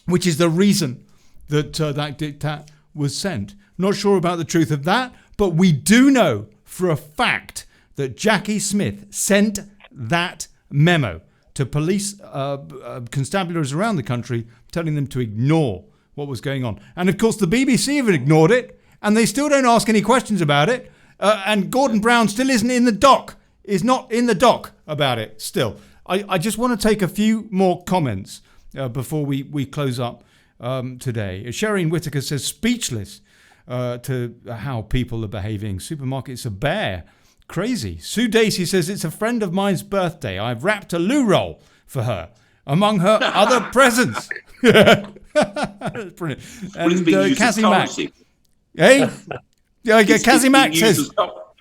Speaker 1: which is the reason that that diktat was sent. Not sure about the truth of that, but we do know for a fact that Jackie Smith sent that memo to police constabularies around the country, telling them to ignore what was going on. And of course the BBC have ignored it, and they still don't ask any questions about it, and Gordon Brown still isn't in the dock, is not in the dock about it still. I just want to take a few more comments before we close up today. Shereen Whittaker says, speechless to how people are behaving. Supermarkets are bare. Crazy. Sue Dacey says, it's a friend of mine's birthday. I've wrapped a loo roll for her among her other presents. That's brilliant. And Cassie Mack. Hey? Cassie Mack says...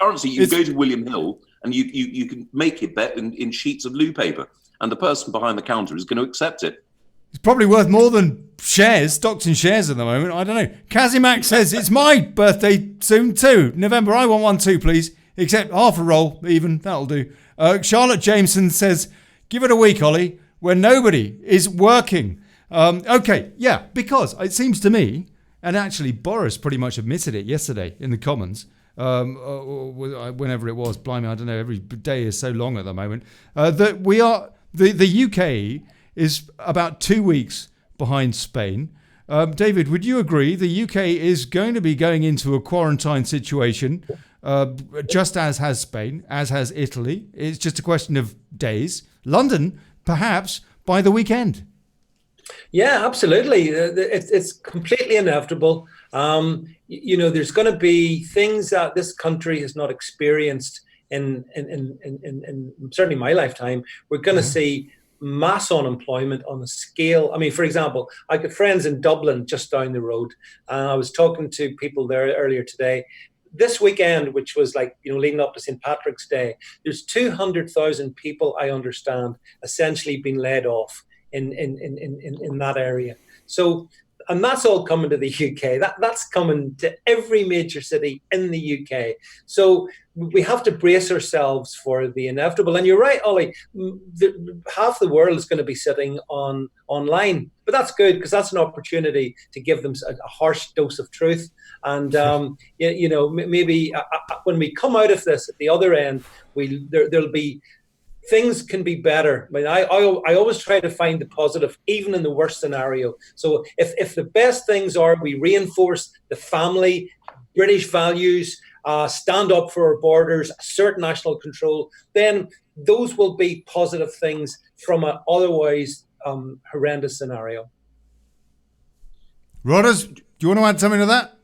Speaker 3: Currency, you go to William Hill and you can make your bet in sheets of loo paper, and the person behind the counter is going to accept it.
Speaker 1: It's probably worth more than shares, stocks and shares at the moment. I don't know. Cassie Mack says, it's my birthday soon too. November, I want one too, please. Except half a roll, even. That'll do. Charlotte Jameson says, give it a week, Ollie, where nobody is working. Because it seems to me, and actually Boris pretty much admitted it yesterday in the Commons, whenever it was, blimey, I don't know, every day is so long at the moment, that we are, the UK is about 2 weeks behind Spain. David, would you agree the UK is going to be going into a quarantine situation, just as has Spain, as has Italy? It's just a question of days. London, perhaps, by the weekend.
Speaker 4: Yeah, absolutely. It's completely inevitable. There's going to be things that this country has not experienced in certainly my lifetime. We're going to see mass unemployment on a scale. I mean, for example, I got friends in Dublin just down the road, and I was talking to people there earlier today. This weekend, which was leading up to St. Patrick's Day, there's 200,000 people, I understand, essentially being laid off in that area. So and that's all coming to the UK. That's coming to every major city in the UK. So we have to brace ourselves for the inevitable. And you're right, Ollie. Half the world is going to be sitting online, but that's good because that's an opportunity to give them a harsh dose of truth. And maybe when we come out of this at the other end, there'll be. Things can be better. I mean, I always try to find the positive, even in the worst scenario. So if the best things are we reinforce the family, British values, stand up for our borders, assert national control, then those will be positive things from an otherwise horrendous scenario.
Speaker 1: Rodders, do you want to add something to that?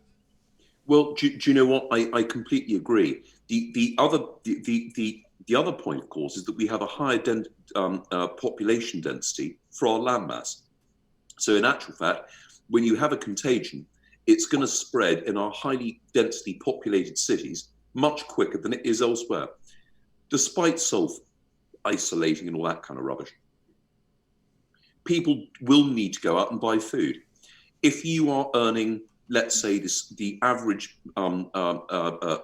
Speaker 3: Well, do you know what? I completely agree. The other point, of course, is that we have a higher population density for our landmass. So in actual fact, when you have a contagion, it's going to spread in our highly densely populated cities much quicker than it is elsewhere, despite self-isolating and all that kind of rubbish. People will need to go out and buy food. If you are earning, let's say, the average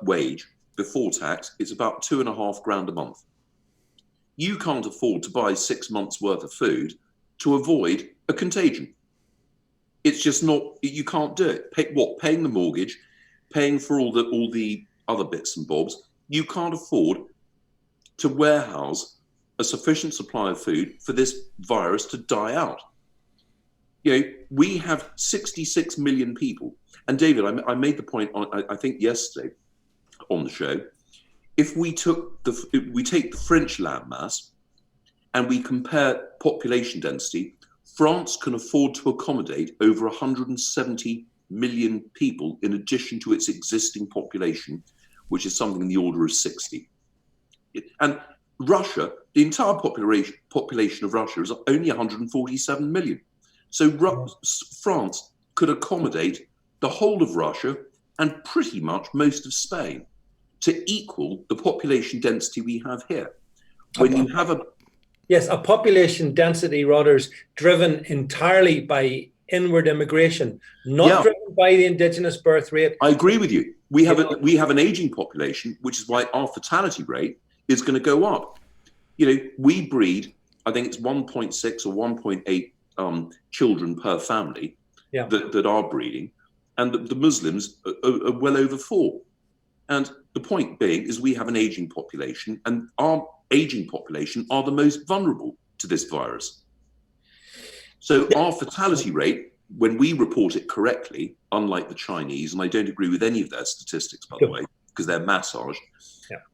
Speaker 3: wage before tax, it's about $2,500 a month. You can't afford to buy 6 months worth of food to avoid a contagion. It's just not, you can't do it. Paying the mortgage, paying for all the other bits and bobs. You can't afford to warehouse a sufficient supply of food for this virus to die out. We have 66 million people. And David, I made the point I think yesterday on the show. If we take the French landmass and we compare population density, France can afford to accommodate over 170 million people in addition to its existing population, which is something in the order of 60. And Russia, the entire population of Russia is only 147 million. So France could accommodate the whole of Russia and pretty much most of Spain to equal the population density we have here. When you have
Speaker 4: a population density, Rodders, driven entirely by inward immigration, not driven by the indigenous birth rate.
Speaker 3: I agree with you. We have an aging population, which is why our fatality rate is going to go up. We breed, I think it's 1.6 or 1.8 children per family that are breeding, and the Muslims are well over 4. And the point being is we have an aging population, and our aging population are the most vulnerable to this virus. So our fatality rate, when we report it correctly, unlike the Chinese, and I don't agree with any of their statistics, by the way, because they're massaged,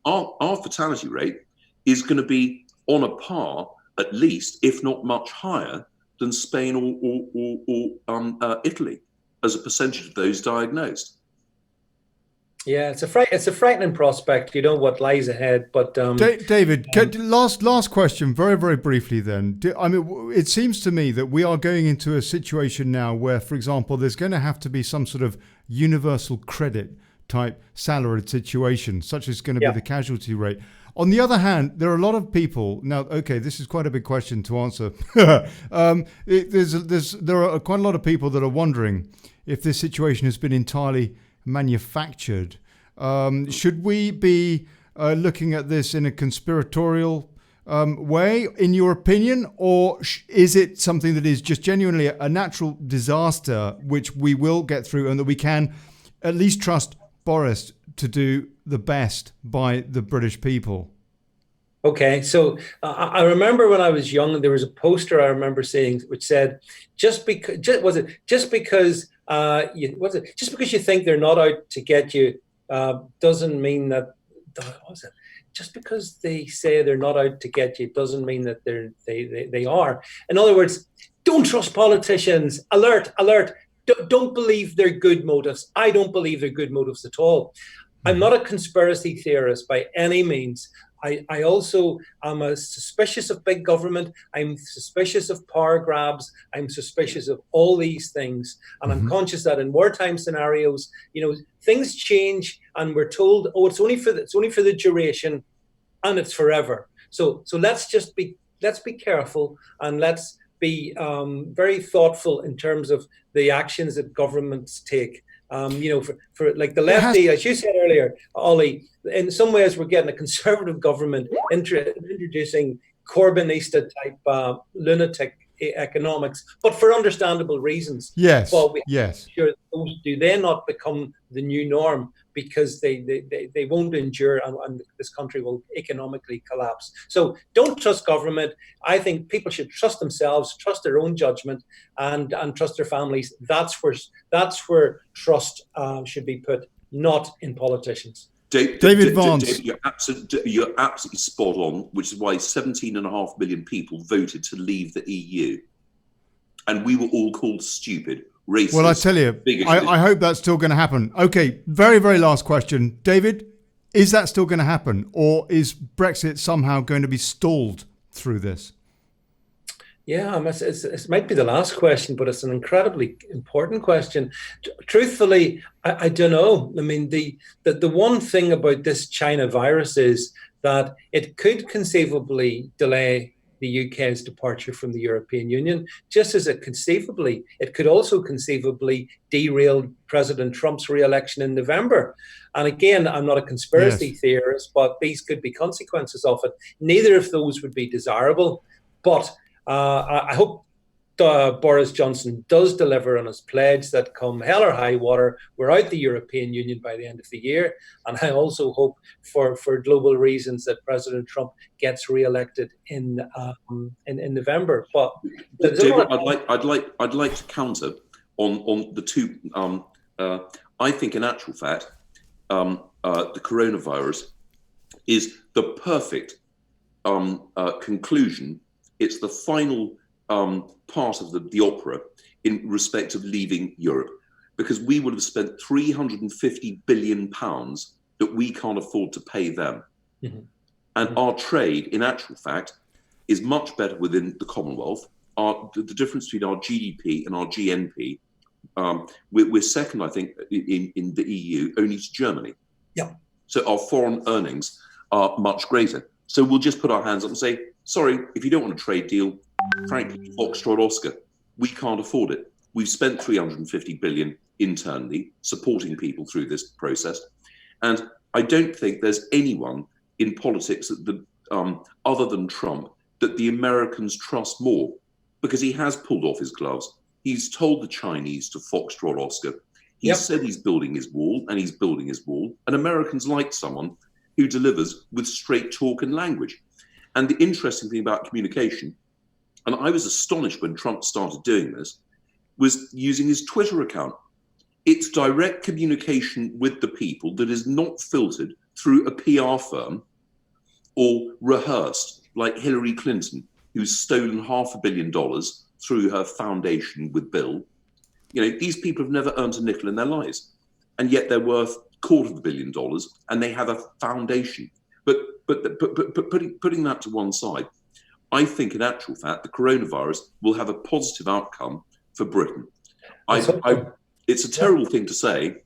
Speaker 3: our fatality rate is going to be on a par, at least, if not much higher, than Spain or Italy as a percentage of those diagnosed.
Speaker 4: Yeah, it's a frightening prospect. You know what lies ahead. But
Speaker 1: David, last question, very, very briefly. Then, it seems to me that we are going into a situation now where, for example, there's going to have to be some sort of universal credit type salaried situation, such as going to be the casualty rate. On the other hand, there are a lot of people now. Okay, this is quite a big question to answer. There are quite a lot of people that are wondering if this situation has been entirely manufactured. Should we be looking at this in a conspiratorial way, in your opinion, or is it something that is just genuinely a natural disaster which we will get through and that we can at least trust Boris to do the best by the British people?
Speaker 4: Okay, so I remember when I was young, there was a poster I remember seeing which said, just because you think they're not out to get you doesn't mean that. Just because they say they're not out to get you doesn't mean that they are. In other words, don't trust politicians. Alert, alert. Don't believe their good motives. I don't believe their good motives at all. I'm not a conspiracy theorist by any means. I also am suspicious of big government. I'm suspicious of power grabs. I'm suspicious of all these things. And I'm conscious that in wartime scenarios, things change and we're told, it's only for the duration and it's forever. So let's be careful and let's be very thoughtful in terms of the actions that governments take. For like the lefty, as you said earlier, Ollie, in some ways we're getting a conservative government introducing Corbynista type lunatic economics, but for understandable reasons.
Speaker 1: Yes.
Speaker 4: But
Speaker 1: yes.
Speaker 4: Sure, do they not become the new norm because they won't endure and this country will economically collapse? So don't trust government. I think people should trust themselves, trust their own judgment, and trust their families. That's where trust should be put, not in politicians.
Speaker 1: David Vance.
Speaker 3: You're absolutely spot on, which is why 17.5 million people voted to leave the EU. And we were all called stupid, racist.
Speaker 1: Well, I tell you, I hope that's still going to happen. Okay, very, very last question. David, is that still going to happen? Or is Brexit somehow going to be stalled through this?
Speaker 4: Yeah, it might be the last question, but it's an incredibly important question. Truthfully, I don't know. I mean, the one thing about this China virus is that it could conceivably delay the UK's departure from the European Union, just as it could also conceivably derail President Trump's re-election in November. And again, I'm not a conspiracy theorist, but these could be consequences of it. Neither of those would be desirable, but I hope Boris Johnson does deliver on his pledge that come hell or high water, we're out the European Union by the end of the year. And I also hope for global reasons that President Trump gets re-elected in November. But
Speaker 3: David, I'd like to counter on the two. I think in actual fact, the coronavirus is the perfect conclusion. It's the final part of the opera in respect of leaving Europe, because we would have spent £350 billion that we can't afford to pay them. Mm-hmm. And our trade, in actual fact, is much better within the Commonwealth. The difference between our GDP and our GNP, we're second, I think, in the EU, only to Germany.
Speaker 4: Yeah.
Speaker 3: So our foreign earnings are much greater. So we'll just put our hands up and say, sorry, if you don't want a trade deal, frankly, Foxtrot Oscar, we can't afford it. We've spent $350 billion internally supporting people through this process. And I don't think there's anyone in politics other than Trump that the Americans trust more, because he has pulled off his gloves. He's told the Chinese to Foxtrot Oscar. He said he's building his wall, and he's building his wall. And Americans like someone who delivers with straight talk and language. And the interesting thing about communication, and I was astonished when Trump started doing this, was using his Twitter account. It's direct communication with the people that is not filtered through a PR firm or rehearsed like Hillary Clinton, who's stolen $500 million through her foundation with Bill. You know, these people have never earned a nickel in their lives, and yet they're worth $250 million, and they have a foundation. But putting that to one side, I think in actual fact the coronavirus will have a positive outcome for Britain. It's a terrible thing to say,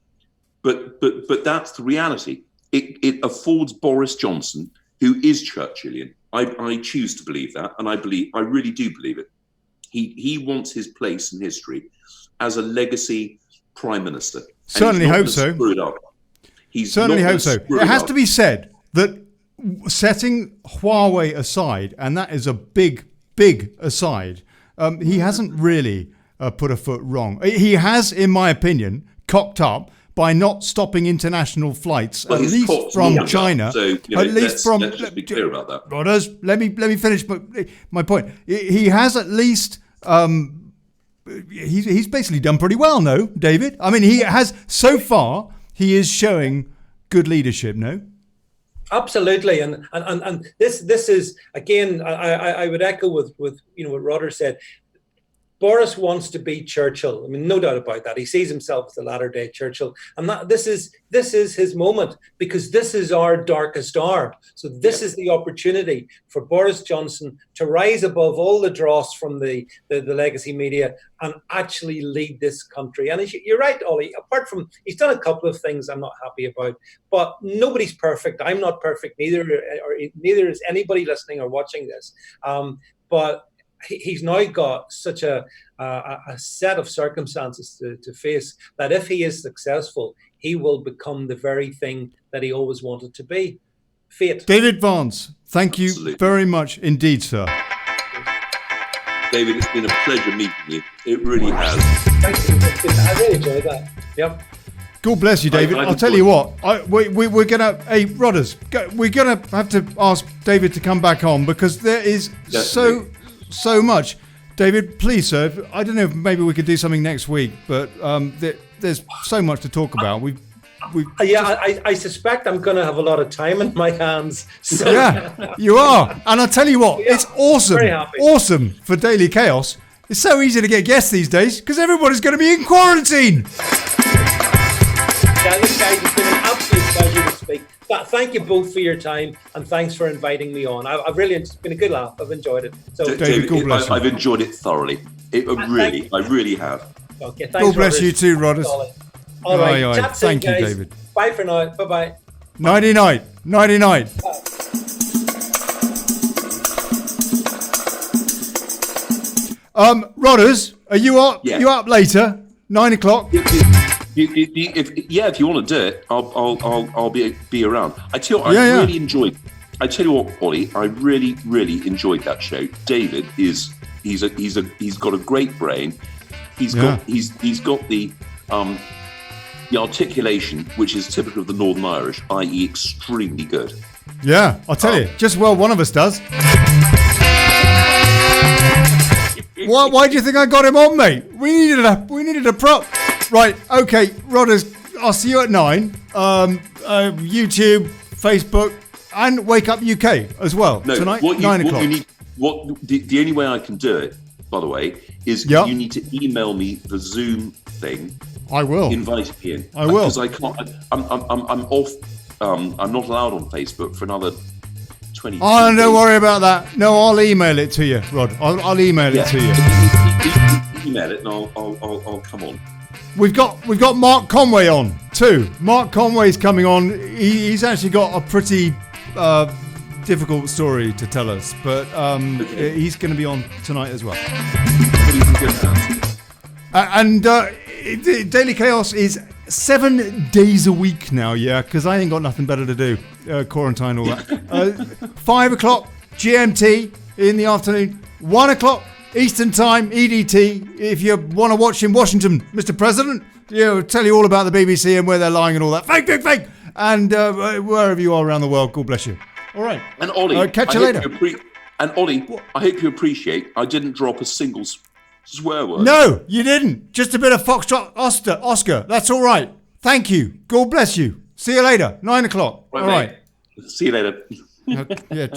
Speaker 3: but that's the reality. It affords Boris Johnson, who is Churchillian. I choose to believe that, and I really do believe it. He wants his place in history as a legacy prime minister.
Speaker 1: Certainly hope so. Certainly hope so. It has to be said that, setting Huawei aside, and that is a big aside, he hasn't really put a foot wrong. He has, in my opinion, cocked up by not stopping international flights, at least from China.
Speaker 3: So, let's just be clear about that.
Speaker 1: Brothers, let me finish my point. He has at least. He's basically done pretty well, no, David? I mean, he has so far. He is showing good leadership, no?
Speaker 4: Absolutely, and this is again. I would echo with what Rodder said. Boris wants to be Churchill. I mean, no doubt about that. He sees himself as the latter-day Churchill, and this is his moment, because this is our darkest hour. So this is the opportunity for Boris Johnson to rise above all the dross from the legacy media and actually lead this country. And you're right, Ollie. Apart from, he's done a couple of things I'm not happy about, but nobody's perfect. I'm not perfect, neither is anybody listening or watching this. But he's now got such a set of circumstances to face that if he is successful, he will become the very thing that he always wanted to be. Fate.
Speaker 1: David Vance, thank you
Speaker 3: Absolutely.
Speaker 1: very much indeed, sir.
Speaker 3: David, it's been a pleasure meeting you. It really has.
Speaker 4: Thank you. I really enjoyed that. Yep.
Speaker 1: God bless you, David. I'll tell you what. We're gonna. Hey, Rodders, we're gonna have to ask David to come back on because there is so much. David, please, sir. I don't know if maybe we could do something next week, but there's so much to talk about.
Speaker 4: I suspect I'm going to have a lot of time in my hands. So.
Speaker 1: Yeah, you are. And I'll tell you what, it's awesome.
Speaker 4: Very happy.
Speaker 1: Awesome for Daily Chaos. It's so easy to get guests these days because everybody's going to be in quarantine.
Speaker 4: Yeah, this guys, it's been an absolute pleasure to speak. Thank you both for your time and thanks for inviting me on. It's been a good laugh. I've enjoyed it. So,
Speaker 1: David, God bless you.
Speaker 3: I've enjoyed it thoroughly. I really have.
Speaker 4: Okay, thanks,
Speaker 1: God bless
Speaker 4: Rodders.
Speaker 1: you too, Rodders.
Speaker 4: All right.
Speaker 1: Aye.
Speaker 4: Chat soon,
Speaker 1: Thank you,
Speaker 4: guys.
Speaker 1: David.
Speaker 4: Bye for now. Bye-bye.
Speaker 1: Nighty-night. Nighty-night. Rodders, are you up?
Speaker 3: Yeah.
Speaker 1: You up later? 9 o'clock.
Speaker 3: If you want to do it, I'll be around. I tell you, really enjoyed. I tell you what, Ollie, I really enjoyed that show. David he's got a great brain. He's got the articulation, which is typical of the Northern Irish, i.e., extremely good.
Speaker 1: Yeah, I'll tell you. Just one of us does. Why do you think I got him on, mate? We needed a prop. Right, okay, Rodders, I'll see you at 9. YouTube, Facebook, and Wake Up UK as well.
Speaker 3: No,
Speaker 1: tonight,
Speaker 3: what
Speaker 1: 9
Speaker 3: you
Speaker 1: o'clock.
Speaker 3: need, the only way I can do it, by the way, is you need to email me the Zoom thing.
Speaker 1: I will.
Speaker 3: Invite me in.
Speaker 1: I will.
Speaker 3: Because I can't. I'm off. I'm not allowed on Facebook for another 20.
Speaker 1: Oh, don't worry about that. No, I'll email it to you, Rod. I'll email it to you.
Speaker 3: Email it, and I'll come on.
Speaker 1: We've got Mark Conway on too. Mark Conway's coming on. He's actually got a pretty difficult story to tell us, but he's going to be on tonight as well. And Daily Chaos is 7 days a week now, because I ain't got nothing better to do. Quarantine, all that. 5 o'clock GMT in the afternoon. 1 o'clock Eastern Time, EDT. If you want to watch in Washington, Mr. President, tell you all about the BBC and where they're lying and all that. Fake. And wherever you are around the world, God bless you. All right.
Speaker 3: And Ollie,
Speaker 1: catch you later.
Speaker 3: I hope you appreciate I didn't drop a single swear word.
Speaker 1: No, you didn't. Just a bit of Foxtrot Oscar. That's all right. Thank you. God bless you. See you later. 9 o'clock.
Speaker 3: Right,
Speaker 1: all right.
Speaker 3: See you later.
Speaker 1: Yeah.